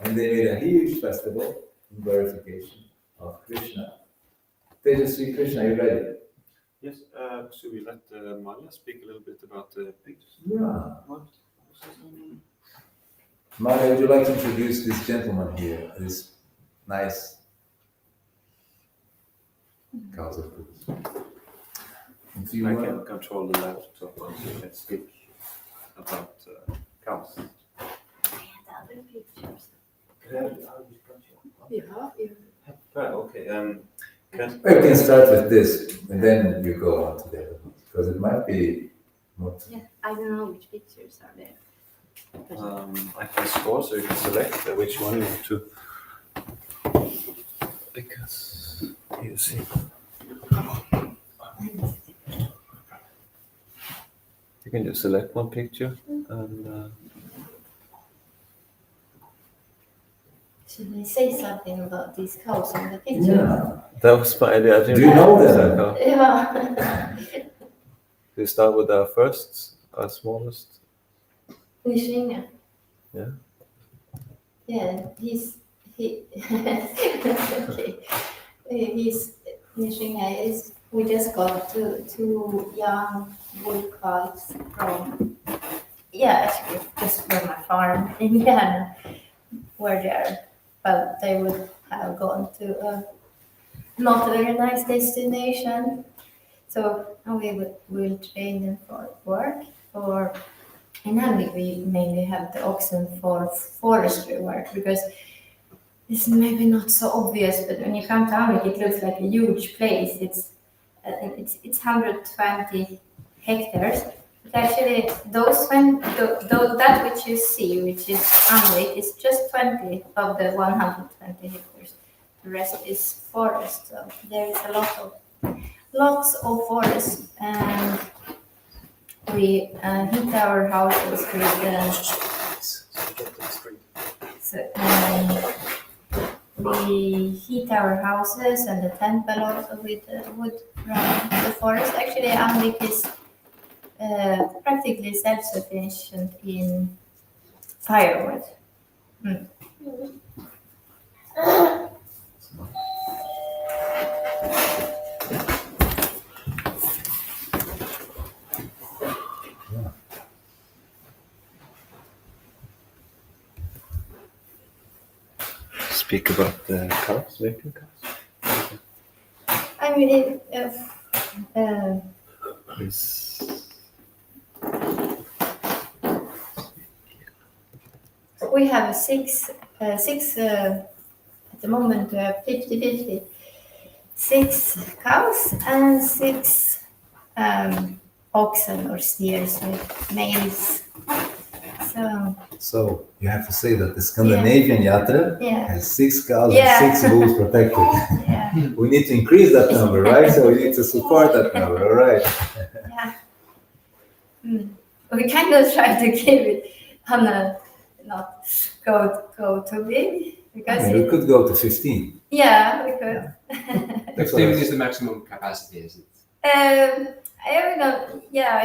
And they made a huge festival in glorification of Krishna. Tejasvi Krishna, are you ready? Yes. Should we let Maya speak a little bit about the pictures? Yeah. Maya, would you like to introduce this gentleman here? This nice cows of course. Do you I want- can control the laptop so you can speak about cows. Other pictures. Okay. We can start with this, and then you go on to the other ones, because it might be more. Yeah, I don't know which pictures are there. I can score, so you can select which one you want to. Because you see. You can just select one picture and. Should I say something about these cows in the picture? Yeah. That was my idea. I didn't Do you know them? Yeah. We start with our first, our smallest. Nishinga. Yeah. Yeah, he okay. He's Nishinga is we just got two young bull calves from actually just from a farm in Ghana where they would have gone to a not very nice destination. So we'll train them for work. In Hamburg, we mainly have the oxen for forestry work because it's maybe not so obvious, but when you come to Hamburg, it looks like a huge place. It's 120 hectares. But actually, that which you see, which is Hamburg, is just 20 of the 120 hectares. The rest is forest. So there is lots of forest, and we heat our houses with we heat our houses and the temple also with wood from the forest. Actually, Amrik is practically self-sufficient in firewood. Speak about the cows, making cows. I mean, we have six at the moment we have 50-50. 6 cows and 6 oxen or steers with males. So you have to say that the Scandinavian Yatra Yeah. has 6 cows Yeah. and 6 bulls protected. Yeah. We need to increase that number, right? So we need to support that number, all right? Yeah. We kind of try to keep it on a not go too big because We could go to 15. yeah, we could. 15 is the maximum capacity, is it? I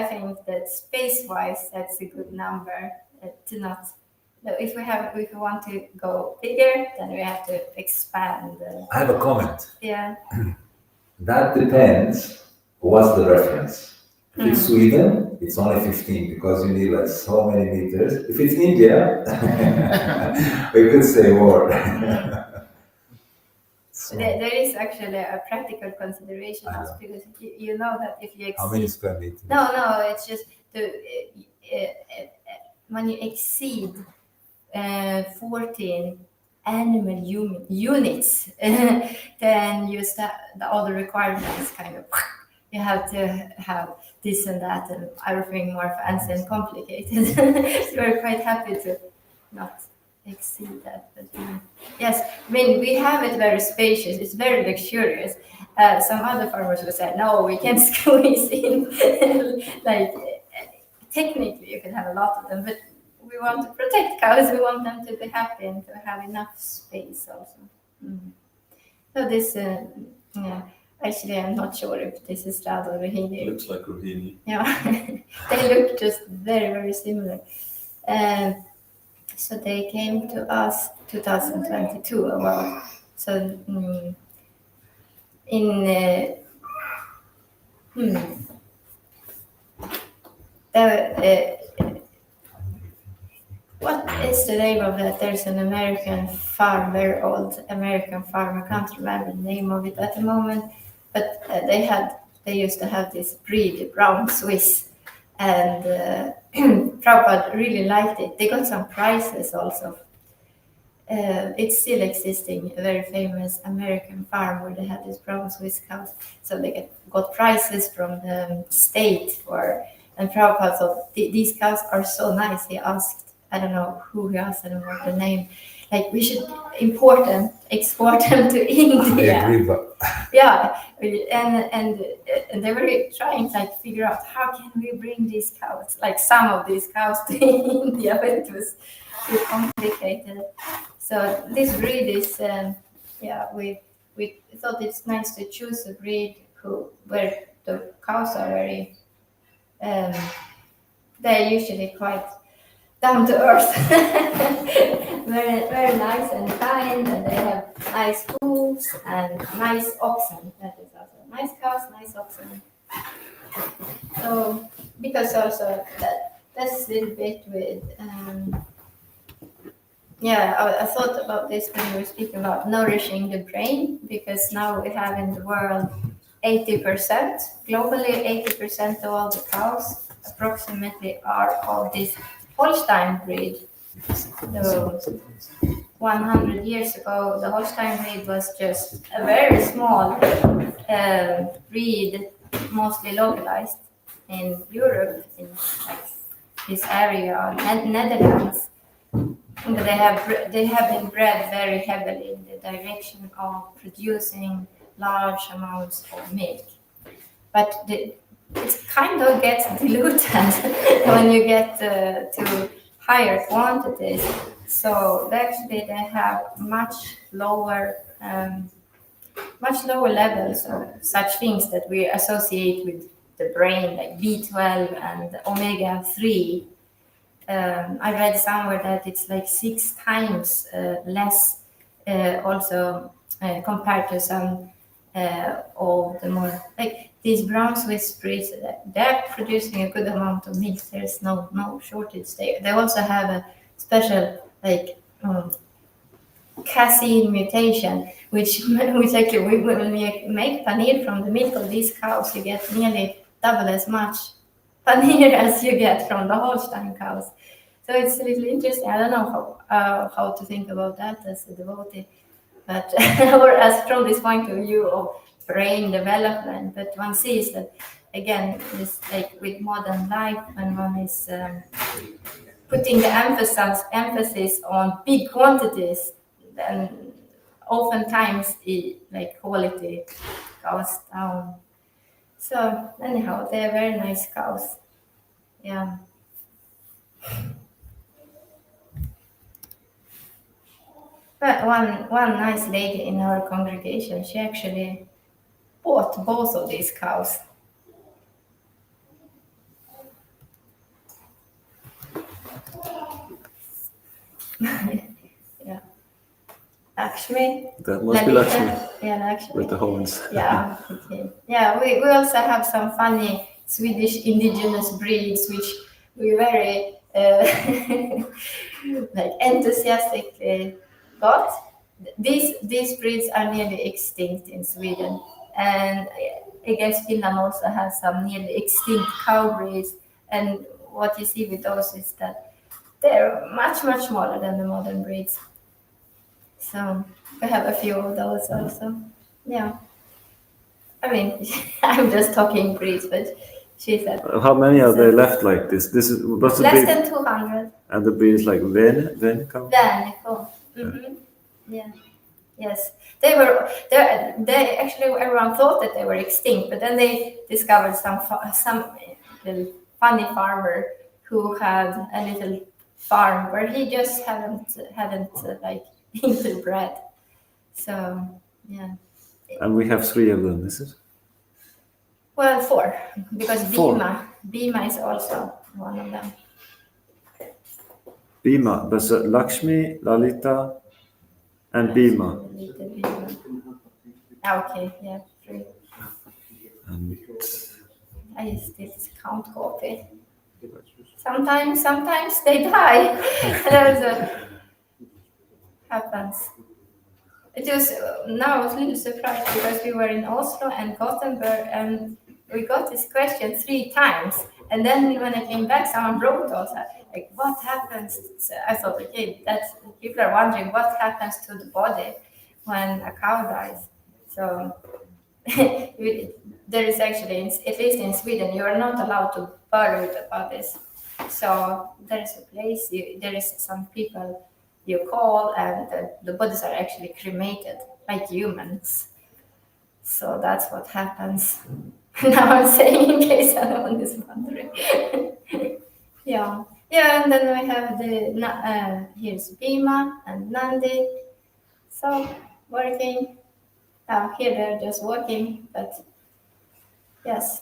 think that space-wise, that's a good number to not. No, if we want to go bigger, then we have to expand. I have a comment. Yeah. That depends what's the reference. If it's Sweden, it's only 15 because you need like so many meters. If it's India, we could say more. So, there is actually a practical consideration also because you know that if you exceed. how many square meters? No, it's just when you exceed 14 animal units, then you start all the requirements kind of. You have to have this and that and everything more fancy and complicated. So we're quite happy to not exceed that. But yes, I mean, we have it very spacious. It's very luxurious. Some other farmers will say, no, we can squeeze in. Like, technically, you can have a lot of them, but we want to protect cows. We want them to be happy and to have enough space also. So this, actually, I'm not sure if this is Strad or Rohini. Looks like Rohini. Yeah, they look just very, very similar. So they came to us 2022 about. So what is the name of that? There's an American farm, very old American farm. I can't remember the name of it at the moment, but they used to have this breed, brown Swiss, and Prabhupada really liked it. They got some prizes also. it's still existing, a very famous American farm where they had these brown Swiss cows. So they got prizes from the state for, and Prabhupada thought, these cows are so nice. He asked, I don't know who he asked, I don't know the name, like we should import them, export them to India. Yeah, and they were trying to like figure out how can we bring these cows, like some of these cows to India, but it was too complicated. So this breed is, we thought it's nice to choose a breed where the cows are very, they're usually quite down to earth, very very nice and kind, and they have nice hooves and nice oxen. That is also nice cows, nice oxen. So because also that's a little bit with. I thought about this when we were speaking about nourishing the brain, because now we have in the world 80%, globally 80% of all the cows approximately are of this Holstein breed. So 100 years ago, the Holstein breed was just a very small breed, mostly localized in Europe, in like this area, Netherlands. But they have been bred very heavily in the direction of producing large amounts of milk. But it kind of gets diluted when you get to higher quantities. So actually they have much lower levels of such things that we associate with the brain, like B12 and omega-3. I read somewhere that it's like 6 times less also compared to some of the more, like these brown Swiss breeds, they're producing a good amount of milk. There's no shortage. They also have a special like casein mutation, which actually when we make paneer from the milk of these cows, you get nearly double as much paneer as you get from the Holstein cows. So it's a little interesting. I don't know how to think about that as a devotee, but or as from this point of view of brain development. But one sees that again, this like with modern life, when one is putting the emphasis on big quantities, then oftentimes the like quality goes down. So anyhow, they're very nice cows. Yeah. But one nice lady in our congregation, she actually bought both of these cows. Yeah. Lakshmi. That must be Lakshmi. Yeah, Lakshmi. With the horns. Yeah. Okay. Yeah, we also have some funny Swedish indigenous breeds, which we very like enthusiastically got. These breeds are nearly extinct in Sweden, and I guess Finland also has some nearly extinct cow breeds. And what you see with those is that they're much smaller than the modern breeds. So we have a few of those also. Yeah. I mean, I'm just talking breeds, but she said. How many are there left like this? This is what's the Less breed? than 200. And the breed is like Ven cow? Cow. Mm-hmm. Yeah. Yes. They actually, everyone thought that they were extinct, but then they discovered some little funny farmer who had a little farm where he just hadn't like interbred. So yeah. And we have 3 of them, is it? Well, 4, because 4. Bhima is also one of them. Bhima, but Lakshmi, Lalita, and Bhima. Okay, yeah, 3. And I still count copy. Sometimes they die. That happens. It was now I was a little surprised because we were in Oslo and Gothenburg, and we got this question 3 times. And then when I came back, someone wrote also, like, what happens? So I thought, okay, that's people are wondering what happens to the body when a cow dies. So there is actually, at least in Sweden, you are not allowed to bury the bodies. So there is a place, there is some people you call, and the bodies are actually cremated like humans. So that's what happens. Now I'm saying in case anyone is wondering. Yeah, and then we have here's Bhima and Nandi. So working. Here they're just walking, but yes,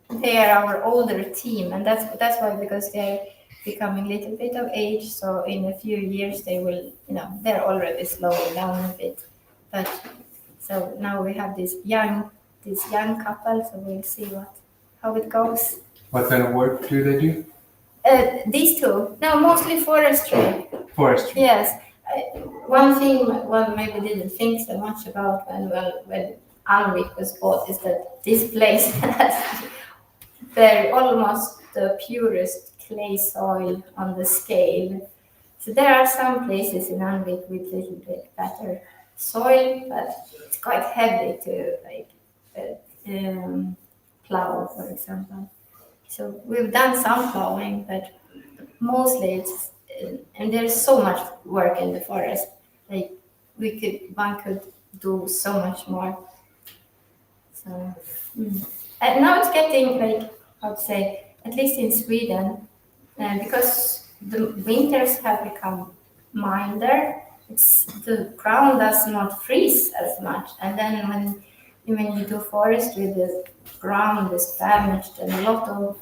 they are our older team, and that's why, because they're becoming a little bit of age. So in a few years they will, they're already slowing down a bit. But so now we have this young couple. So we'll see how it goes. What kind of work do they do? These two, no, mostly forestry. Forestry. Yes. One thing one maybe didn't think so much about when Alnwick was bought is that this place has almost the purest clay soil on the scale. So there are some places in Alnwick with a little bit better soil, but it's quite heavy to plow, for example. So we've done some plowing, but mostly it's and there's so much work in the forest. Like one could do so much more. So and now it's getting how to say, at least in Sweden, because the winters have become milder. The ground does not freeze as much, and then when you do forestry, the ground is damaged, and a lot of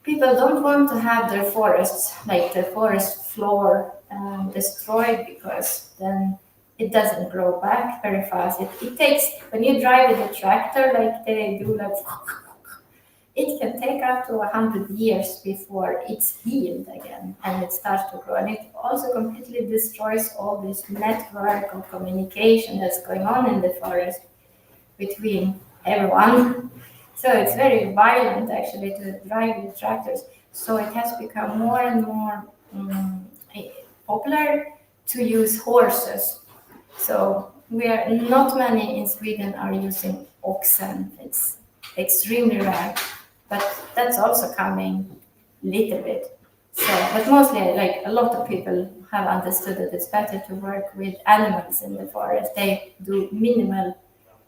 people don't want to have their forests, like the forest floor, destroyed, because then it doesn't grow back very fast. It takes, when you drive with a tractor, like they do, it can take up to 100 years before it's healed again and it starts to grow. And it also completely destroys all this network of communication that's going on in the forest between everyone. So it's very violent actually to drive with tractors. So it has become more and more popular to use horses. So not many in Sweden are using oxen. It's extremely rare, but that's also coming a little bit. So, but mostly, a lot of people have understood that it's better to work with animals in the forest. They do minimal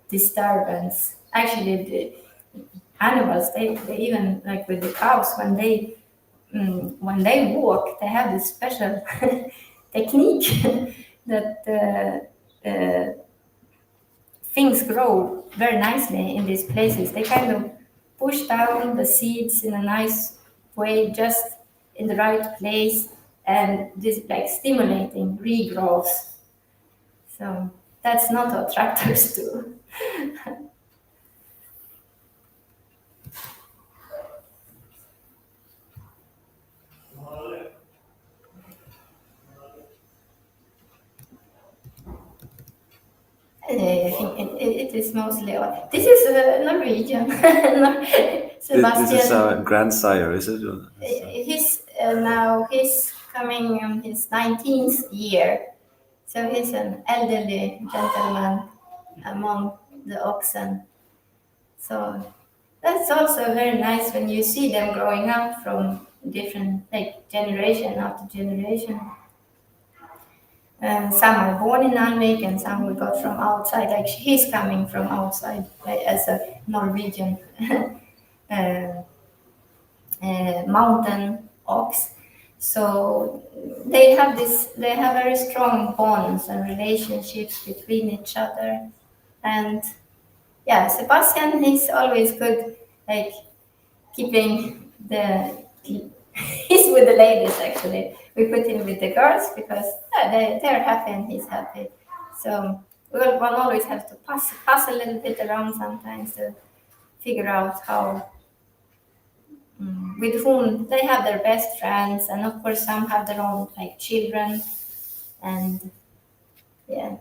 disturbance. Actually, the animals, they even, like with the cows, when they walk, they have this special technique that things grow very nicely in these places. They kind of push down the seeds in a nice way, just in the right place, and this stimulating regrowth. So that's not what tractors do. It is mostly. This is Norwegian. Sebastian. This is our grandsire, is it? He's coming on his 19th year. So he's an elderly gentleman among the oxen. So that's also very nice when you see them growing up from different, generation after generation. Some are born in Alnwick and some we got from outside. Like he's coming from outside as a Norwegian mountain ox. So they have very strong bonds and relationships between each other. And yeah, Sebastian, he's always good, keeping he's with the ladies actually. We put him with the girls because they're happy and he's happy. So one always has to pass a little bit around sometimes to figure out how, with whom they have their best friends, and of course some have their own children, and yeah.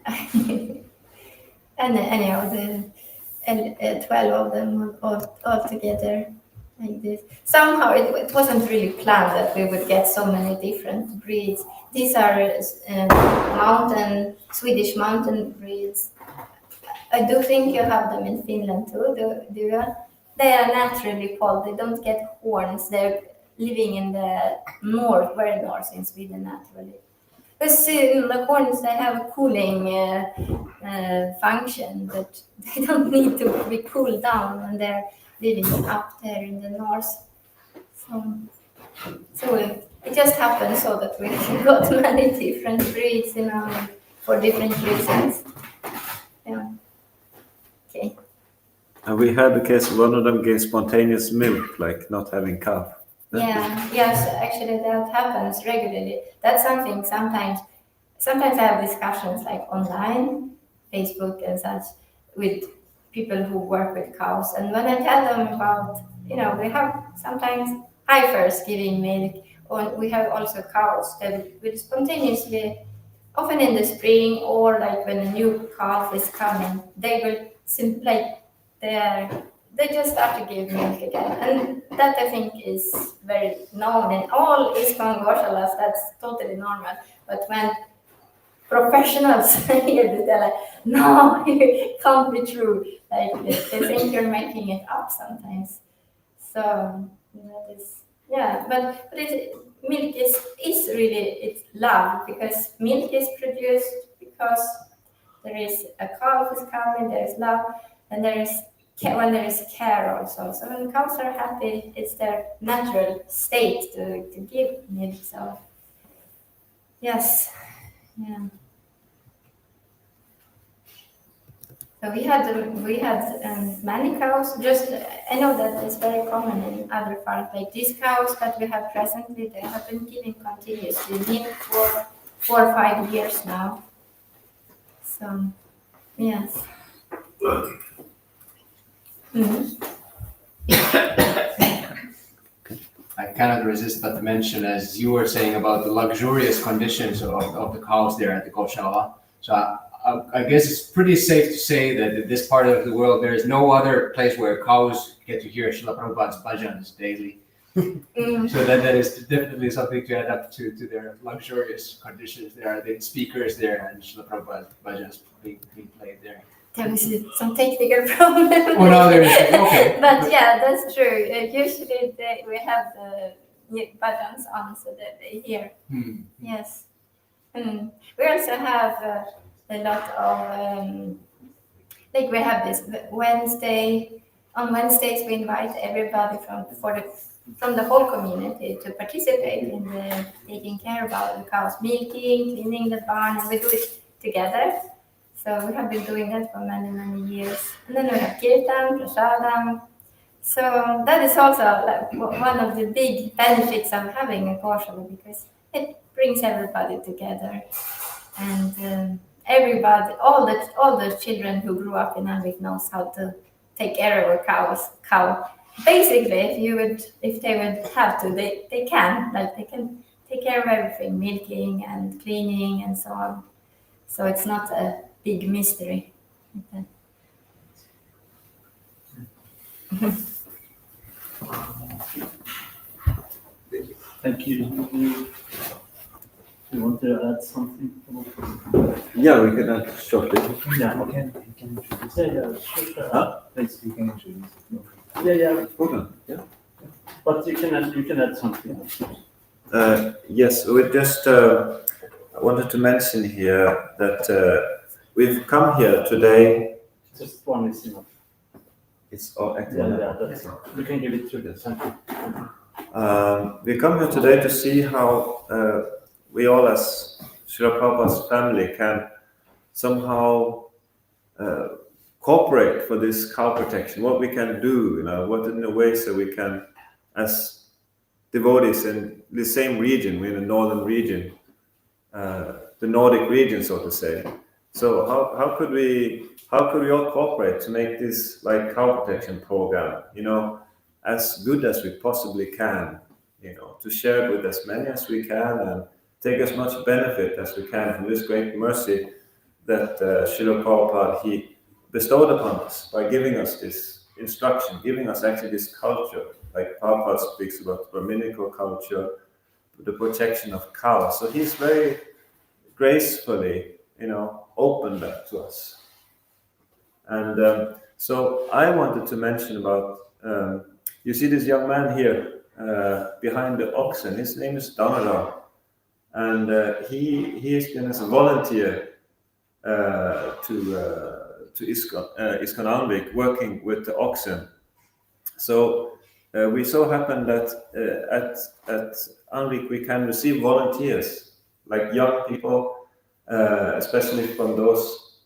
And anyhow, 12 of them all together like this. Somehow it wasn't really planned that we would get so many different breeds. These are Swedish mountain breeds. I do think you have them in Finland too, do you? They are naturally cold. They don't get horns. They're living in the north, very north in Sweden naturally. Because the horns, they have a cooling function, but they don't need to be cooled down when they're living up there in the north. So it just happened so that we got many different breeds, for different reasons. Yeah. Okay. And we had the case one of them gave spontaneous milk, like not having calf. Yeah, yes, actually that happens regularly. That's something sometimes I have discussions like online, Facebook and such, with people who work with cows. And when I tell them about, we have sometimes heifers giving milk, or we have also cows that will spontaneously, often in the spring or like when a new calf is coming, they will simply, they just start to give milk again. And that I think is very known in all Eastern Goshalas, that's totally normal. But when professionals here, they're like, no, it can't be true. Like they think you're making it up sometimes. So that is, yeah, but milk is really, it's love, because milk is produced because there is a calf is coming, there is love, and there is when there is care also. So when cows are happy, it's their natural state to give milk. So yes, yeah. So we had many cows. Just I know that it's very common in other farms. Like these cows that we have presently, they have been giving continuously milk for 4 or 5 years now. So yes. I cannot resist but to mention, as you were saying about the luxurious conditions of the cows there at the Goshala. So I guess it's pretty safe to say that in this part of the world, there is no other place where cows get to hear Srila Prabhupada's bhajans daily. So that is definitely something to add up to their luxurious conditions. There are the speakers there and Srila Prabhupada's bhajans being played there. There was some technical problem. Oh no, there is. Okay. But yeah, that's true. Usually we have the buttons on so that they hear. Yes. We also have a lot of like we have this Wednesday. On Wednesdays we invite everybody from the whole community to participate in the taking care about the cows, milking, cleaning the barn, and we do it together. So we have been doing that for many, many years. And then we have kirtan, prasadam. So that is also like one of the big benefits of having a Goshala, because it brings everybody together. And everybody, all the children who grew up in Alvik knows how to take care of a cow. Basically, if they would have to, they can. Like they can take care of everything, milking and cleaning and so on. So it's not a big mystery. Thank you. You want to add something? Yeah, we can add shortly. Yeah, okay. You can introduce. Sure. Huh? Please, you can introduce. Yeah. Okay. Yeah. But you can add something. Yes, we just wanted to mention here that we've come here today. Just one is enough. It's all active. Yeah, that's it. You can give it to the center. We come here today to see how we all as Srila Prabhupada's family can somehow cooperate for this cow protection, what we can do, what in a way so we can, as devotees in the same region, we're in the northern region, the Nordic region, so to say. So how could we all cooperate to make this like cow protection program, as good as we possibly can, to share it with as many as we can and take as much benefit as we can from this great mercy that Srila Prabhupada, he bestowed upon us by giving us this instruction, giving us actually this culture. Like Prabhupada speaks about Brahminical culture, the protection of cows. So he's very gracefully, opened that to us. And so I wanted to mention about, you see this young man here behind the oxen. His name is Damodar, and he has been as a volunteer to ISKCON Alvik, working with the oxen. So we so happen that at Alvik we can receive volunteers, like young people, especially from those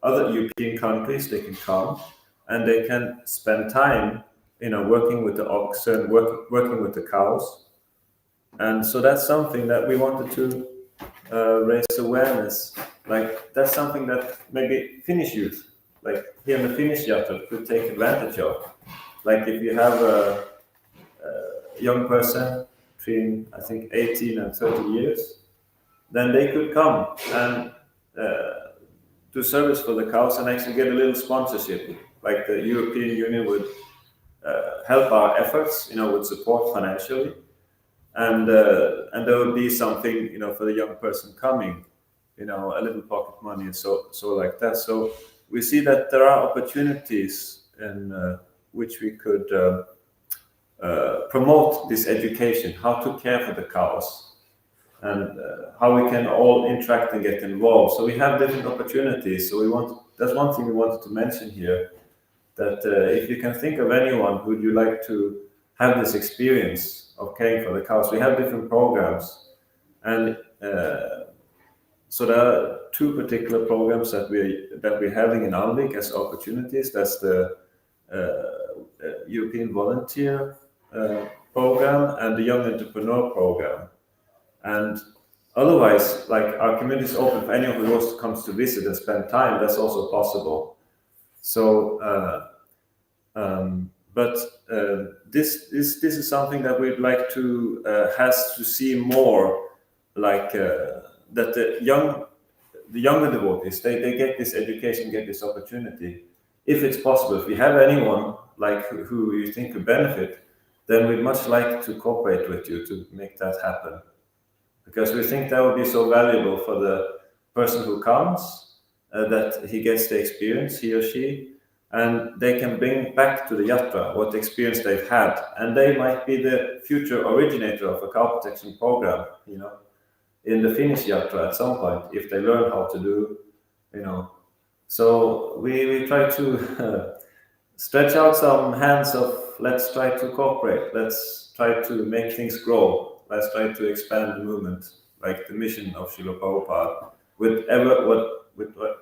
other European countries. They can come and they can spend time, working with the oxen, working with the cows. And so that's something that we wanted to raise awareness. Like that's something that maybe Finnish youth, like here in the Finnish Yatra, could take advantage of. Like if you have a young person between, I think, 18 and 30 years, then they could come and do service for the cows and actually get a little sponsorship. Like the European Union would help our efforts, would support financially. And there would be something, for the young person coming, a little pocket money and so like that. So we see that there are opportunities in which we could promote this education, how to care for the cows, and how we can all interact and get involved. So we have different opportunities. So that's one thing we wanted to mention here, that if you can think of anyone who would you like to have this experience of caring for the cows, we have different programs. And so there are two particular programs that we're having in Alvik as opportunities. That's the European Volunteer program and the Young Entrepreneur program. And otherwise, like our community is open for anyone who wants to come to visit and spend time. That's also possible. So, but this is something that we'd like to has to see more, like that the younger devotees they get this education, get this opportunity, if it's possible. If you have anyone like who you think could benefit, then we'd much like to cooperate with you to make that happen, because we think that would be so valuable for the person who comes, that he gets the experience, he or she, and they can bring back to the yatra what experience they've had, and they might be the future originator of a cow protection program, in the Finnish yatra at some point, if they learn how to do, So we try to stretch out some hands of, let's try to cooperate, let's try to make things grow, let's try to expand the movement, like the mission of Srila Prabhupada, with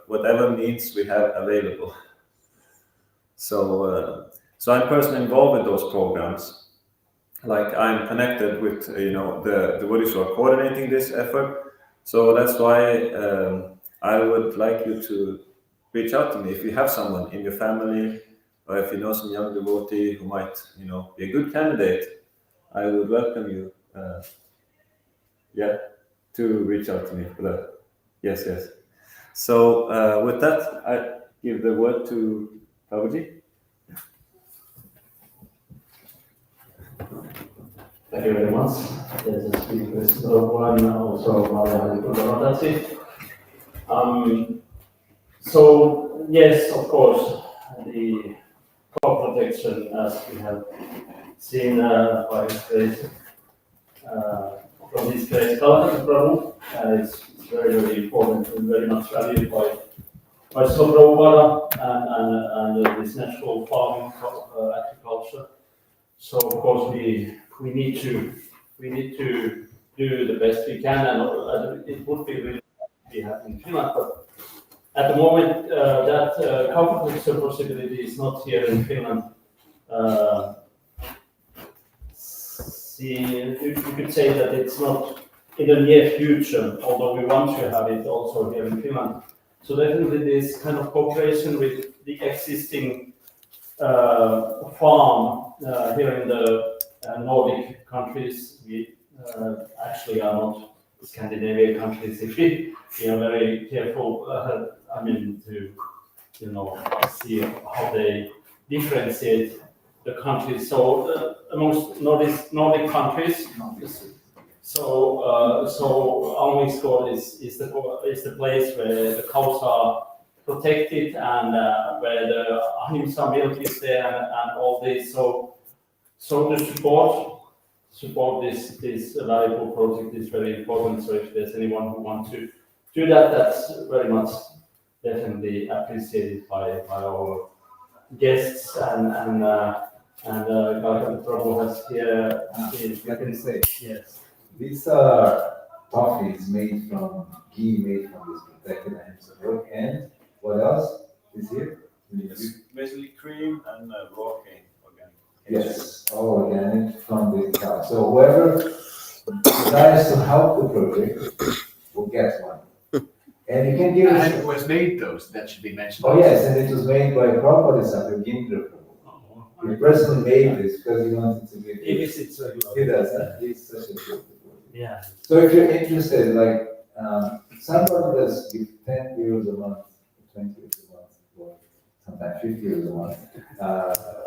whatever means we have available. So I'm personally involved in those programs. Like I'm connected with the devotees who are coordinating this effort. So that's why I would like you to reach out to me if you have someone in your family, or if you know some young devotee who might be a good candidate. I would welcome you to reach out to me for that. Yes. So with that, I give the word to Prabhuji. Thank you very much. This is speakers one, also Malayali. So yes, of course, the crop protection, as we have seen by his grace, from his grace, Kalakantha Prabhu, is very, very important and very much valued by Srila Prabhupada and this natural farming agriculture. So of course we need to do the best we can, and it would be really nice to be happening in Finland. But at the moment, that cow protection possibility is not here in Finland. You could say that it's not in the near future, although we want to have it also here in Finland. So definitely this kind of cooperation with the existing farm here in the Nordic countries, we actually are not Scandinavian countries, if we are very careful, to see how they differentiate the countries. So amongst Nordic countries, so Almingskog is the place where the cows are protected and where the ahimsa milk is there and all this. So to support this valuable project is very important. So if there's anyone who wants to do that, that's very much definitely appreciated by our guests and Kalakantha Prabhu has here. I can say, Yes. these are toffees made from ghee, made from this protected ahimsa milk, and what else is here? It's basically cream and raw cane, organic. Yes, all organic from the cow. So whoever desires to help the project will get one. And you can give us. And it was made those, that should be mentioned. Oh yes, and it was made by Prabhupada Dasa, Gindra Prabhu. He personally made this because he wanted to be. He visits regularly. He does that. He's such a good. Yeah. So if you're interested, like somebody does give 10 euros a month, 20 euros a month, or sometimes 50 euros a month,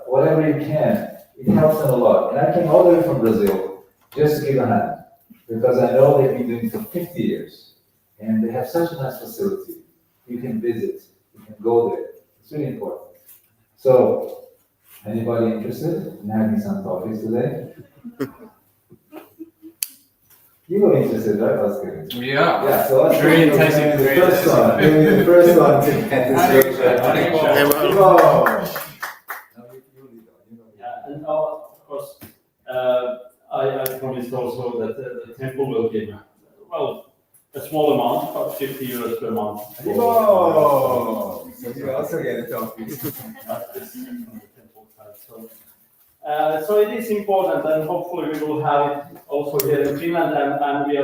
whatever you can, it helps them a lot. And I came all the way from Brazil just to give a hand because I know they've been doing it for 50 years. And they have such a nice facility. You can visit, you can go there. It's really important. So, anybody interested in having some toffees today? You were interested, right, Oscar? Yeah. Yeah, so let's Very give intensive. the first one. Give me the first one to get this picture. Go! Yeah, and of course, I promised also that the temple will give, a small amount, about 50 euros per month. Oh! So you also get a toffee. So it is important, and hopefully we will have it also here in Finland, and we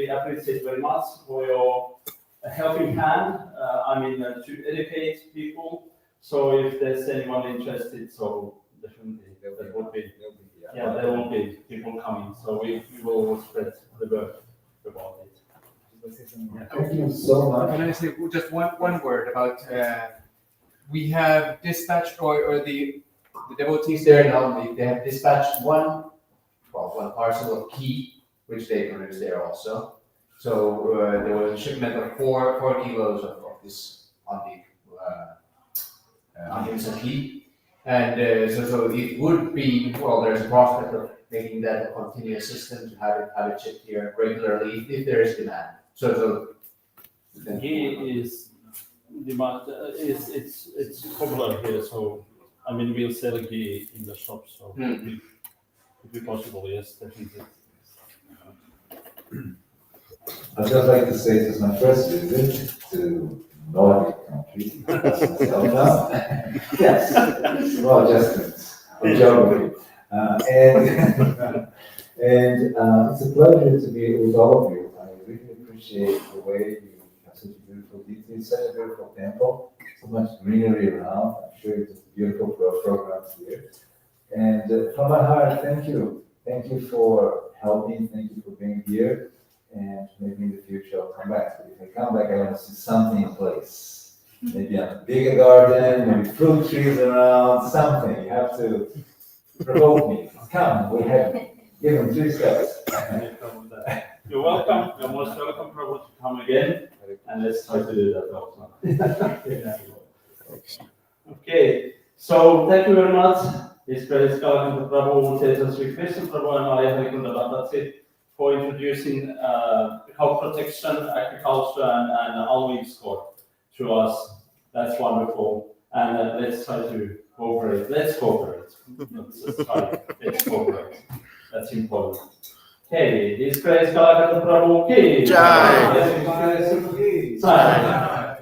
appreciate very much for your helping hand, to educate people. So if there's anyone interested, so definitely there will be people coming. So we will spread the word about it. Thank you so much. Can I say just one word about, we have dispatched, or the devotees there now, they have dispatched one parcel of ghee, which they produce there also. So there was a shipment of 4 kilos of this ahimsa ghee. And so it would be, there's a prospect of making that a continuous system to have it shipped here regularly if there is demand. So Ghee is demand. It's popular here. So we'll sell ghee in the shop. So it would be possible. Yes, definitely. I'd just like to say this is my first visit to Nordic countries. Yes, well, just on geography. And it's a pleasure to be with all of you. I really appreciate the way you have such a beautiful detail, such a beautiful temple, so much greenery around. I'm sure it's beautiful programs here. And from my heart, thank you. Thank you for helping. Thank you for being here. And maybe in the future I'll come back. But if I come back, I want to see something in place. Maybe a bigger garden, maybe fruit trees around, something. You have to provoke me. Come, we have given 3 steps. You're welcome. You're most welcome, Prabhu, to come again. And let's try to do that also. Okay, so thank you very much. This praise Kalakantha Prabhu, Teja Sri Krishna Prabhu, and Maria Harikunda Bhattacit for introducing cow protection, agriculture, and Almingskog to us. That's wonderful. And let's try to cooperate. Let's cooperate. Let's cooperate. That's important. Okay, this praise Kalakantha Prabhu ki Jai. Jai.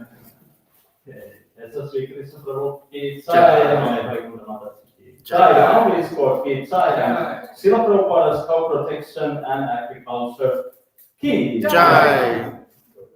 Okay, Teja Sri Krishna Prabhu ki Jai. Maria Harikunda Bhattacit ki Jai. Almingskog ki Jai. Srila Prabhupada's cow protection and agriculture ki Jai.